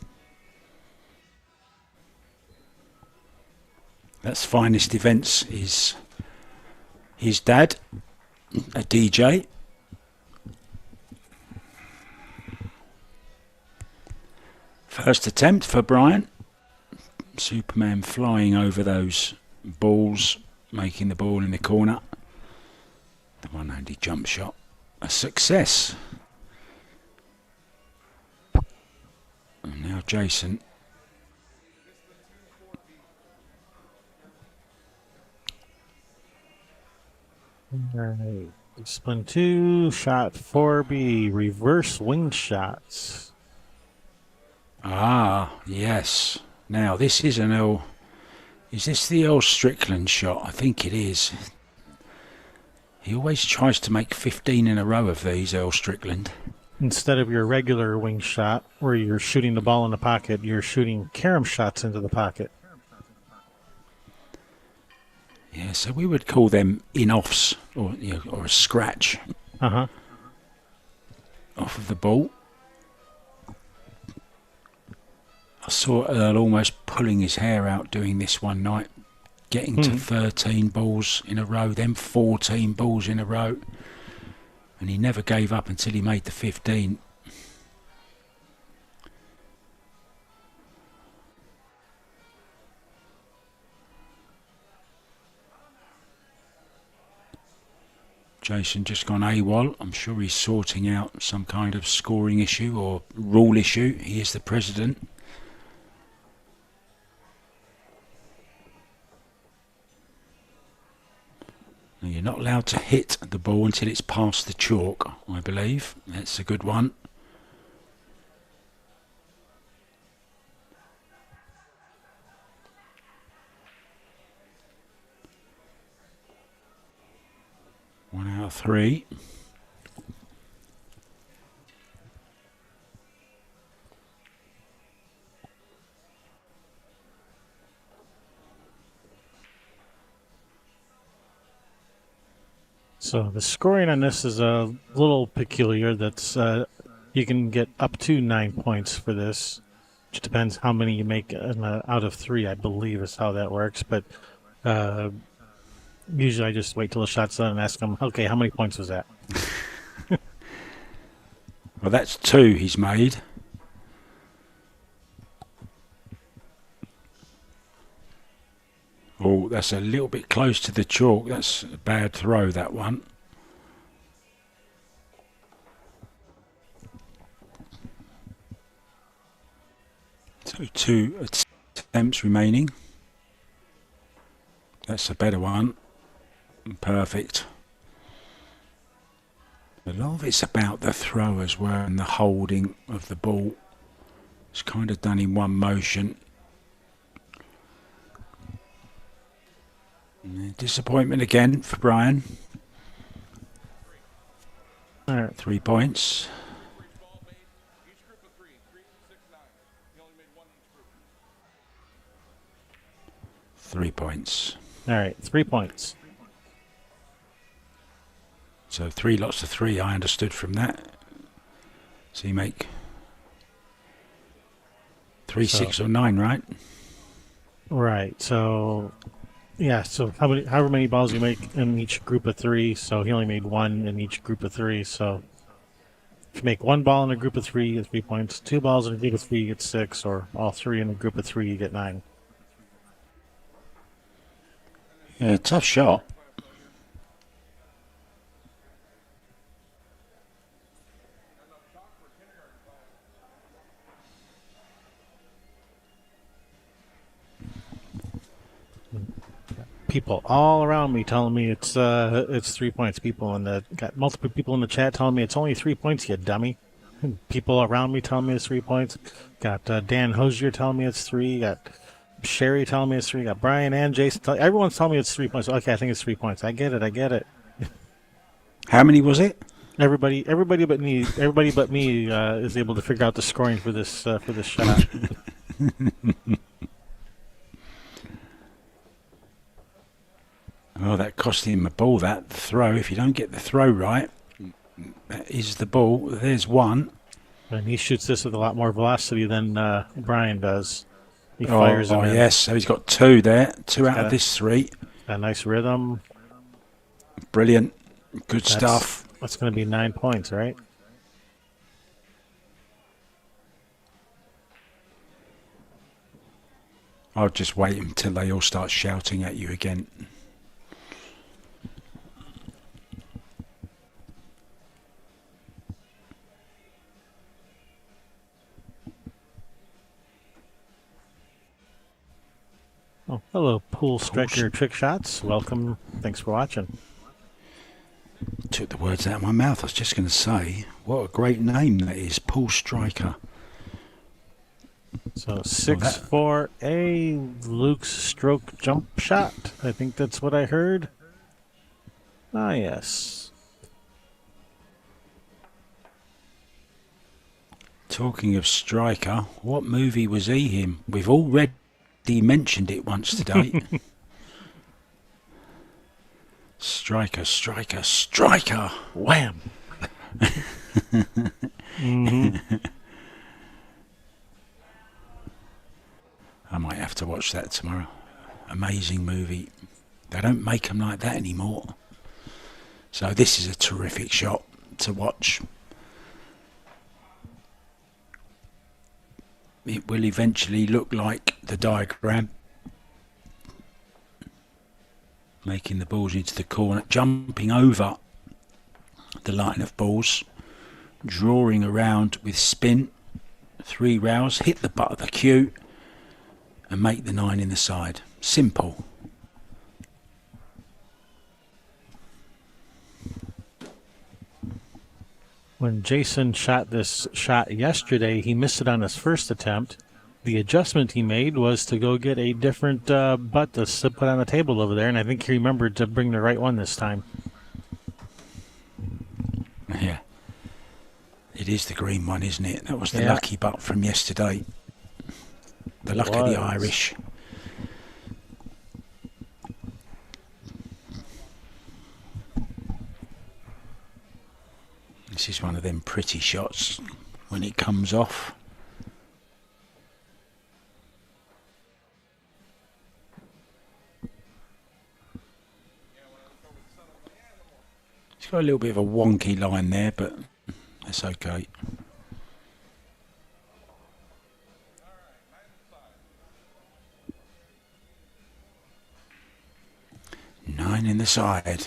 That's Finest Events is his dad, a DJ. First attempt for Brian. Superman flying over those balls, making the ball in the corner. The one-handed jump shot, a success. And now Jason. All right. Discipline 2, shot 4B, reverse wing shots. Ah, yes. Now this is an Is this the Earl Strickland shot? I think it is. He always tries to make 15 in a row of these, Earl Strickland. Instead of your regular wing shot, where you're shooting the ball in the pocket, you're shooting carom shots into the pocket. Yeah, so we would call them in-offs, or or a scratch Uh-huh. off of the ball. I saw Earl almost pulling his hair out doing this one night, getting to 13 balls in a row, then 14 balls in a row, and he never gave up until he made the 15. Jason just gone AWOL. I'm sure he's sorting out some kind of scoring issue or rule issue. He is the president. Now, you're not allowed to hit the ball until it's past the chalk, I believe. That's a good one. One out of three. So the scoring on this is a little peculiar. That's you can get up to 9 points for this. Which depends how many you make out of 3, I believe is how that works. But usually I just wait till the shot's done and ask them, okay, how many points was that? Well, that's 2 he's made. Oh, that's a little bit close to the chalk. That's a bad throw, that one. So 2 attempts remaining. That's a better one. Perfect. A lot of it's about the throw as well and the holding of the ball. It's kind of done in one motion. Disappointment again for Brian. All right. 3 points. 3 points. All right, 3 points. So 3 lots of 3, I understood from that. So you make 3, 6 or 9, right? Right. So, yeah. So however many balls you make in each group of 3. So he only made 1 in each group of 3. So if you make 1 ball in a group of 3, you get 3 points. 2 balls in a group of 3, you get 6. Or all 3 in a group of 3, you get 9. Yeah, tough shot. People all around me telling me it's 3 points. Got multiple people in the chat telling me it's only 3 points, you dummy. People around me telling me it's 3 points. Got Dan Hosier telling me it's 3. Got Sherry telling me it's 3. Got Brian and Jason. Everyone's telling me it's 3 points. Okay, I think it's 3 points. I get it. How many was it? Everybody but me is able to figure out the scoring for this shot. Oh, that cost him a ball, that throw. If you don't get the throw right, that is the ball. There's 1. And he shoots this with a lot more velocity than Brian does. He fires them in. Yes. So he's got 2 there. 2 out of this 3. A nice rhythm. Brilliant. Good stuff. That's going to be 9 points, right? I'll just wait until they all start shouting at you again. Oh, hello, Pool Striker Trick Shots. Welcome. Thanks for watching. Took the words out of my mouth. I was just going to say, what a great name that is, Pool Striker. So Well, that 6-4A, Luke's stroke jump shot. I think that's what I heard. Ah, yes. talking of striker, what movie was he in? We've already mentioned it once today. Striker, striker, striker. Wham! Mm-hmm. I might have to watch that tomorrow. Amazing movie. They don't make them like that anymore. So this is a terrific shot to watch. It will eventually look like the diagram. Making the balls into the corner, jumping over the line of balls, drawing around with spin, 3 rails, hit the butt of the cue, and make the 9 in the side. Simple. When Jason shot this shot yesterday, he missed it on his first attempt. The adjustment he made was to go get a different butt to put on the table over there, and I think he remembered to bring the right one this time. Yeah. It is the green one, isn't it? That was the lucky butt from yesterday. The luck of the Irish. This is one of them pretty shots when it comes off. It's got a little bit of a wonky line there, but that's okay. Nine in the side,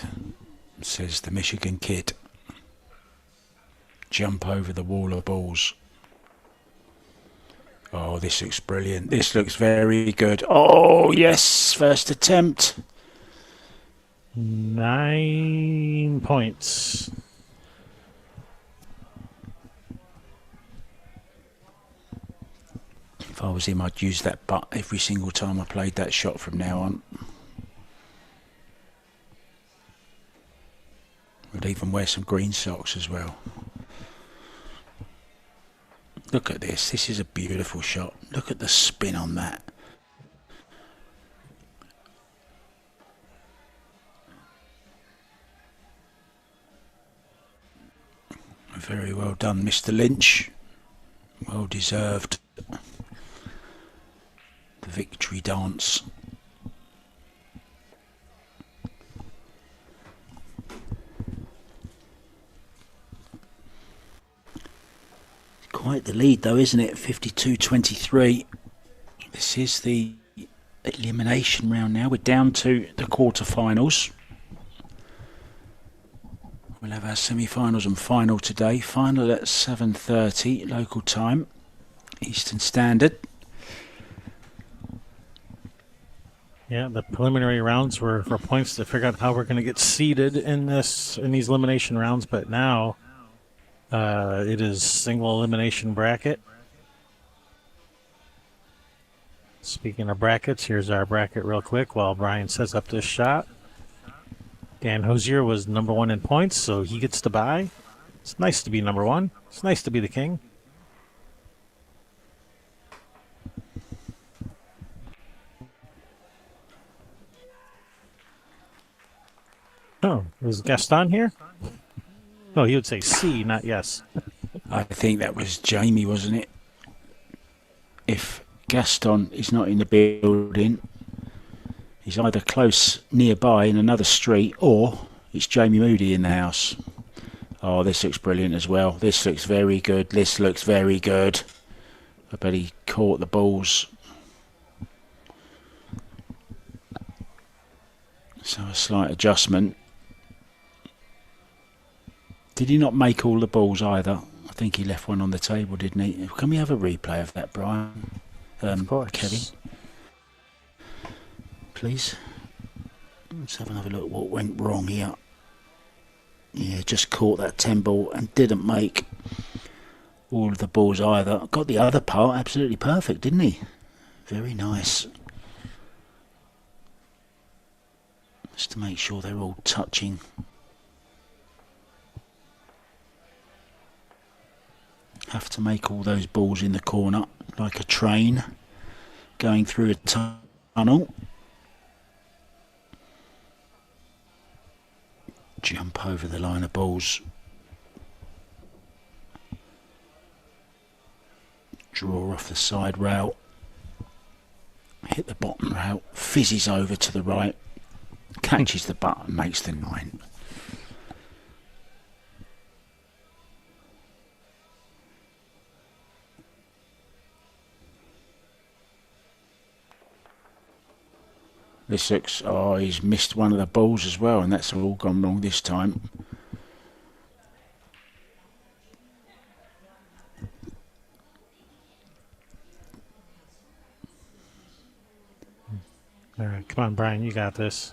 says the Michigan kid. Jump over the wall of balls. Oh, this looks brilliant. This looks very good. Oh, yes, first attempt. 9 points. If I was him, I'd use that butt every single time I played that shot from now on. I'd even wear some green socks as well. Look at this. This is a beautiful shot. Look at the spin on that. Very well done, Mr. Lynch. Well deserved. The victory dance. Quite the lead though, isn't it? 52-23. This is the elimination round now. We're down to the quarterfinals. We'll have our semi-finals and final today. Final at 7:30 local time, Eastern Standard. Yeah, the preliminary rounds were for points to figure out how we're going to get seeded in these elimination rounds, but now it is single elimination bracket. Speaking of brackets, here's our bracket real quick while Brian sets up this shot. Dan Hosier was number 1 in points, so he gets to bye. It's nice to be number 1. It's nice to be the king. Oh, is Gaston here? No, he would say C, not yes. I think that was Jamie, wasn't it? If Gaston is not in the building, he's either close nearby in another street or it's Jamie Moody in the house. Oh, this looks brilliant as well. This looks very good. This looks very good. I bet he caught the balls. So a slight adjustment. Did he not make all the balls either? I think he left one on the table, didn't he? Can we have a replay of that, Brian? Of course. Kevin? Please? Let's have another look what went wrong here. Yeah, just caught that 10 ball and didn't make all of the balls either. Got the other part absolutely perfect, didn't he? Very nice. Just to make sure they're all touching. Have to make all those balls in the corner like a train going through a tunnel. Jump over the line of balls. Draw off the side rail. Hit the bottom rail. Fizzes over to the right. Catches the button. Makes the 9. This looks... Oh, he's missed one of the balls as well, and that's all gone wrong this time. All right, come on, Brian, you got this.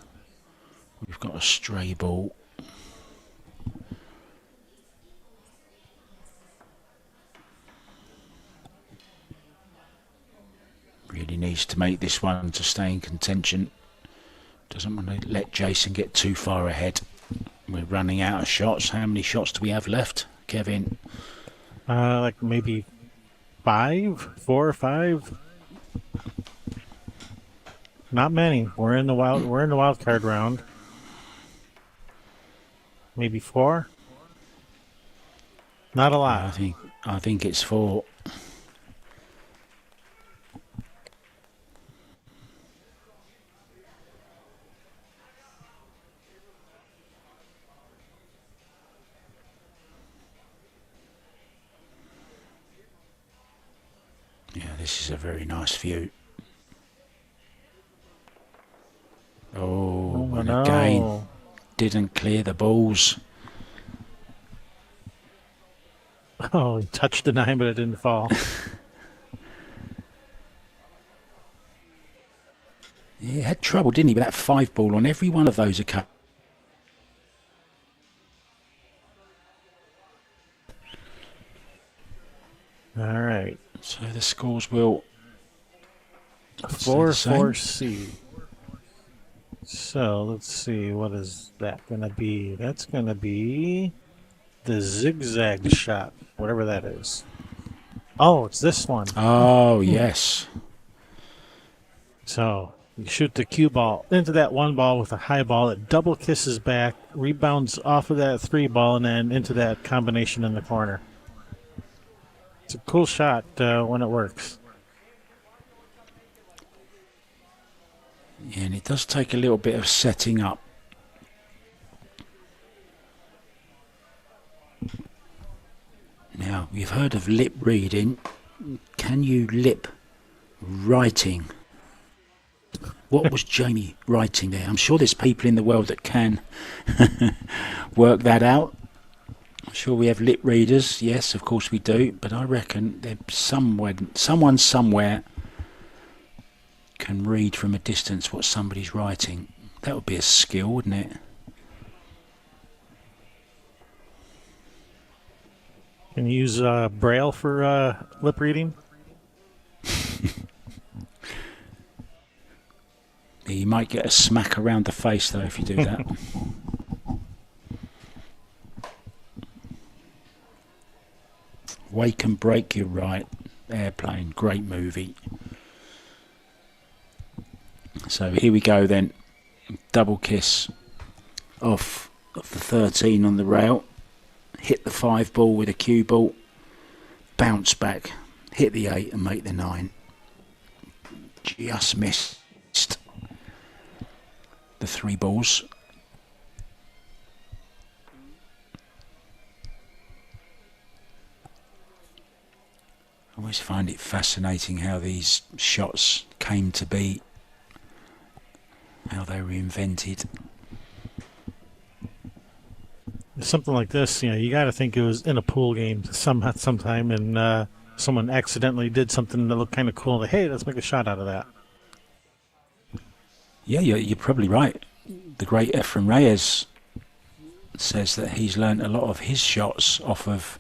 We've got a stray ball. Really needs to make this one to stay in contention. Doesn't want to let Jason get too far ahead. We're running out of shots. How many shots do we have left, Kevin? Like maybe 4 or 5. Not many. We're in the wild card round. Maybe 4. Not a lot. I think it's 4. Yeah, this is a very nice view. Oh, and no. Again, didn't clear the balls. Oh, he touched the 9, but it didn't fall. Yeah, he had trouble, didn't he, with that 5 ball on every one of those occasions. All right. So the scores will... 4-4-C. So let's see, what is that going to be? That's going to be the zigzag shot, whatever that is. Oh, it's this one. Oh, yes. So you shoot the cue ball into that 1 ball with a high ball. It double kisses back, rebounds off of that 3 ball, and then into that combination in the corner. It's a cool shot when it works. Yeah, and it does take a little bit of setting up. Now, you've heard of lip reading. Can you lip writing? What was Jamie writing there? I'm sure there's people in the world that can work that out. I'm sure we have lip readers. Yes, of course we do. But I reckon there's someone somewhere can read from a distance what somebody's writing. That would be a skill, wouldn't it? Can you use Braille for lip reading? You might get a smack around the face, though, if you do that. Wake and Break, you're right. Airplane, great movie. So here we go then. Double kiss off of the 13 on the rail. Hit the 5 ball with a cue ball. Bounce back. Hit the 8 and make the 9. Just missed the 3 balls. I always find it fascinating how these shots came to be, how they were invented. Something like this, you got to think it was in a pool game sometime, and someone accidentally did something that looked kind of cool. Like, hey, let's make a shot out of that. Yeah, you're probably right. The great Efren Reyes says that he's learnt a lot of his shots off of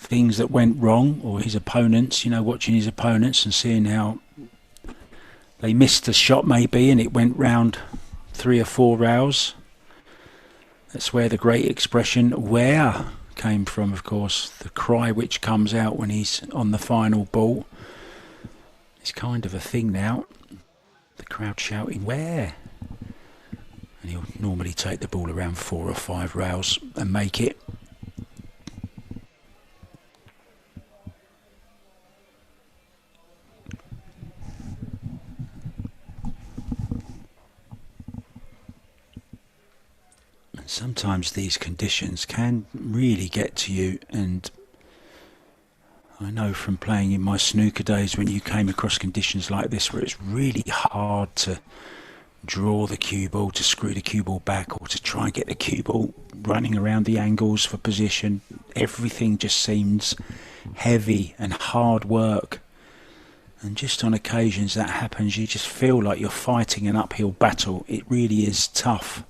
things that went wrong, or his opponents, watching his opponents and seeing how they missed a shot maybe and it went round 3 or 4 rails. That's where the great expression "where" came from, of course. The cry which comes out when he's on the final ball. It's kind of a thing now. The crowd shouting "where?" And he'll normally take the ball around 4 or 5 rails and make it. Sometimes these conditions can really get to you, and I know from playing in my snooker days when you came across conditions like this where it's really hard to draw the cue ball, to screw the cue ball back, or to try and get the cue ball running around the angles for position. Everything just seems heavy and hard work, and just on occasions that happens, you just feel like you're fighting an uphill battle. It really is tough.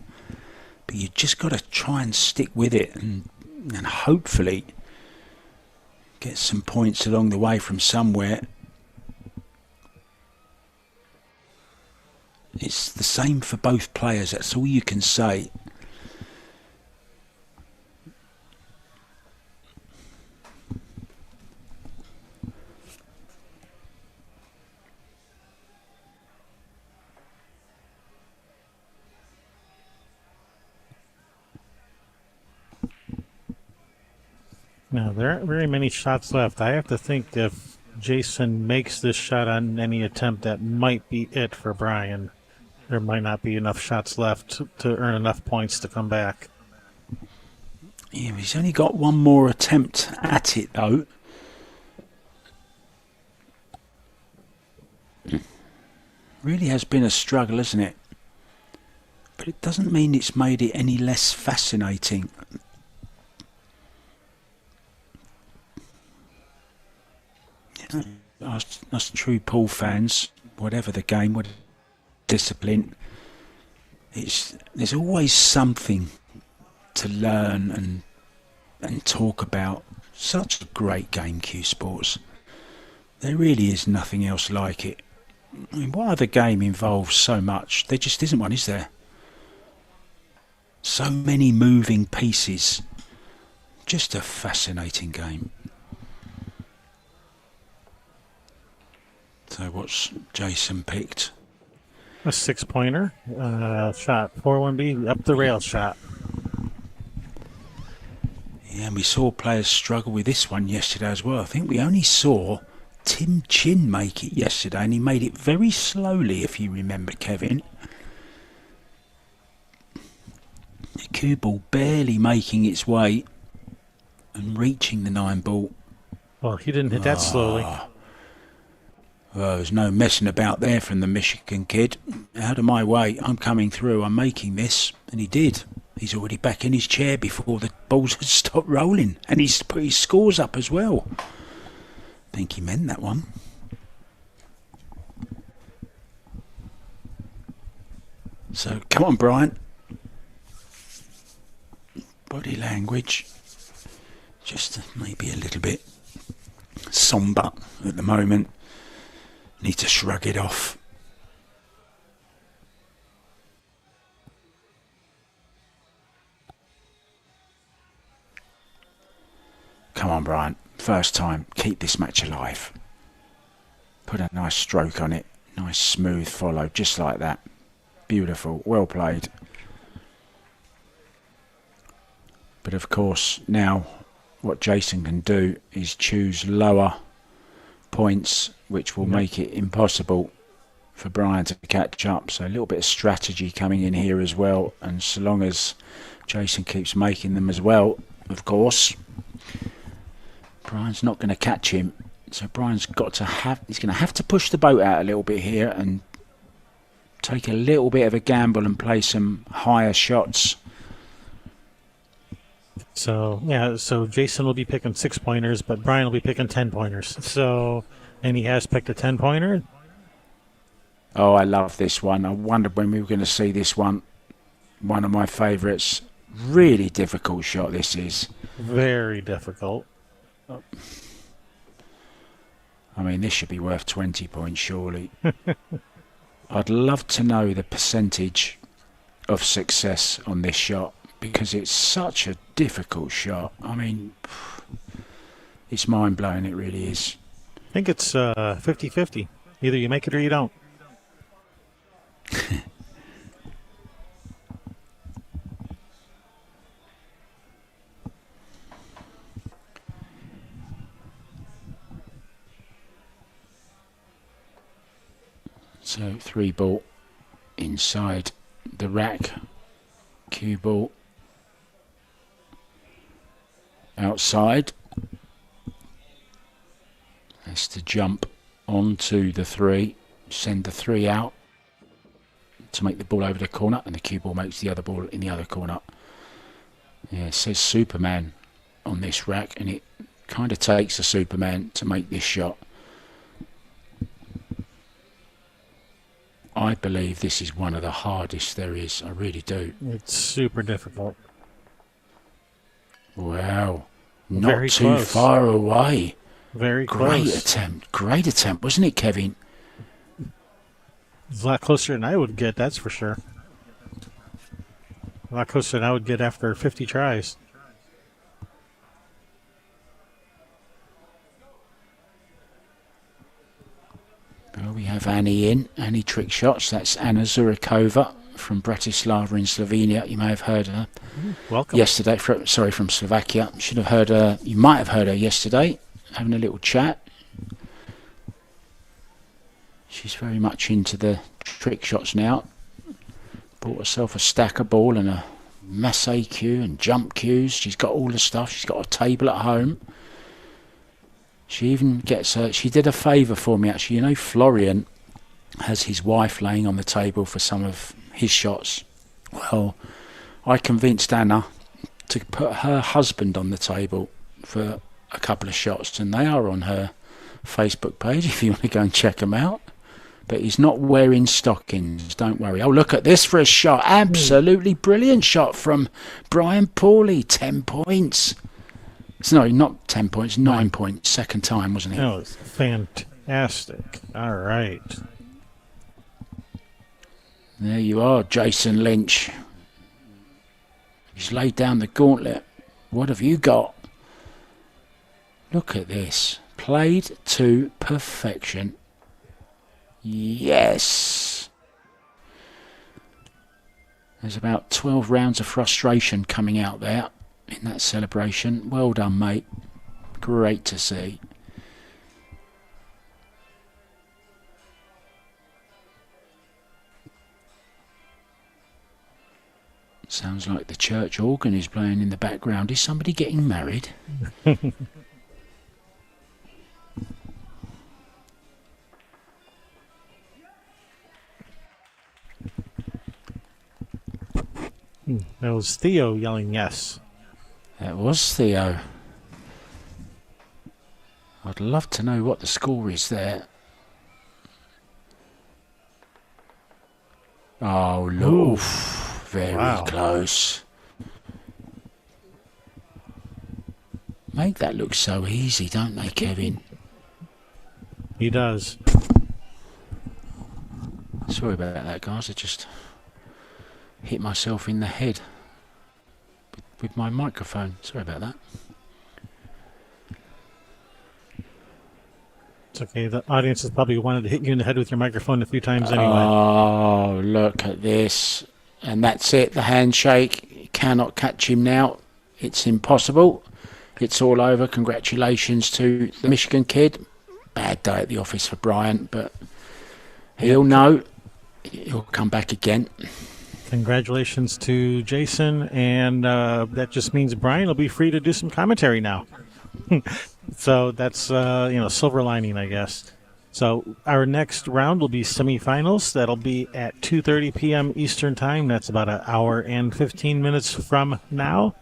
But you just got to try and stick with it and hopefully get some points along the way from somewhere. It's the same for both players, that's all you can say. Now, there aren't very many shots left. I have to think if Jason makes this shot on any attempt, that might be it for Brian. There might not be enough shots left to earn enough points to come back. Yeah, he's only got one more attempt at it, though. Really has been a struggle, hasn't it? But it doesn't mean it's made it any less fascinating. Us true pool fans, whatever the game, whatever discipline, there's always something to learn and talk about. Such a great game, Q Sports. There really is nothing else like it. I mean, what other game involves so much? There just isn't one, is there? So many moving pieces. Just a fascinating game. So what's Jason picked? A 6-pointer shot, 4-1B, up the rail shot. Yeah, and we saw players struggle with this one yesterday as well. I think we only saw Tim Chin make it yesterday, and he made it very slowly, if you remember, Kevin. The cue ball barely making its way and reaching the 9 ball. Well, he didn't hit that slowly. Well, there's no messing about there from the Michigan kid. Out of my way, I'm coming through, I'm making this. And he did. He's already back in his chair before the balls had stopped rolling. And he's put his scores up as well. I think he meant that one. So, come on, Brian. Body language. Just maybe a little bit somber at the moment. Need to shrug it off. Come on, Brian. First time. Keep this match alive. Put a nice stroke on it. Nice smooth follow. Just like that. Beautiful. Well played. But of course, now what Jason can do is choose lower points, which will make it impossible for Brian to catch up. So a little bit of strategy coming in here as well. And so long as Jason keeps making them as well, of course, Brian's not going to catch him. So Brian's got to he's going to have to push the boat out a little bit here and take a little bit of a gamble and play some higher shots. So, yeah, so Jason will be picking 6-pointers, but Brian will be picking 10-pointers. So, and he has picked a 10-pointer. Oh, I love this one. I wondered when we were going to see this one. One of my favourites. Really difficult shot this is. Very difficult. I mean, this should be worth 20 points, surely. I'd love to know the percentage of success on this shot, because it's such a difficult shot. I mean, it's mind-blowing, it really is. I think it's 50-50. Either you make it or you don't. So 3 ball inside the rack, cue ball outside. That's to jump onto the 3, send the 3 out to make the ball over the corner, and the cue ball makes the other ball in the other corner. Yeah, it says Superman on this rack, and it kind of takes a Superman to make this shot. I believe this is one of the hardest there is. I really do. It's super difficult. Wow. Not Very too close. far away. Very Great close. attempt. Great attempt, wasn't it, Kevin? It's a lot closer than I would get, that's for sure. A lot closer than I would get after 50 tries. Well, we have Annie in. Annie Trick Shots. That's Anna Zurikova from Bratislava in Slovenia. You may have heard her Welcome. yesterday. From Slovakia. Should have heard her. You might have heard her yesterday, having a little chat. She's very much into the trick shots now. Bought herself a stacker ball and a masse cue and jump cues. She's got all the stuff. She's got a table at home. She even gets her. She did a favour for me, actually. You know, Florian has his wife laying on the table for some of his shots. Well, I convinced Anna to put her husband on the table for a couple of shots, and they are on her Facebook page if you want to go and check them out. But he's not wearing stockings, don't worry. Oh, look at this for a shot. Absolutely brilliant shot from Brian Pauly. 10 points. No, not 10 points, 9 points. Second time, wasn't it? That was fantastic. All right. There you are, Jason Lynch. He's laid down the gauntlet. What have you got? Look at this. Played to perfection. Yes. There's about 12 rounds of frustration coming out there in that celebration. Well done, mate. Great to see. Sounds like the church organ is playing in the background. Is somebody getting married? That was Theo yelling yes. That was Theo. I'd love to know what the score is there. Oh, look. Very close. Make that look so easy, don't they, Kevin? He does. Sorry about that, guys. I just hit myself in the head with my microphone. Sorry about that. It's okay. The audience has probably wanted to hit you in the head with your microphone a few times anyway. Oh, look at this. And that's it. The handshake. You cannot catch him now. It's impossible. It's all over. Congratulations to the Michigan kid. Bad day at the office for Brian, but he'll know. He'll come back again. Congratulations to Jason, and that just means Brian will be free to do some commentary now. So that's silver lining, I guess. So our next round will be semifinals. That'll be at 2:30 p.m. Eastern Time. That's about an hour and 15 minutes from now.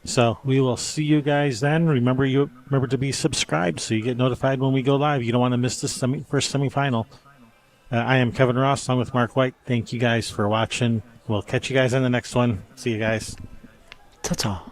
So we will see you guys then. Remember to be subscribed so you get notified when we go live. You don't want to miss the first semifinal. I am Kevin Ross. I'm with Mark White. Thank you guys for watching. We'll catch you guys on the next one. See you guys. Ta-ta.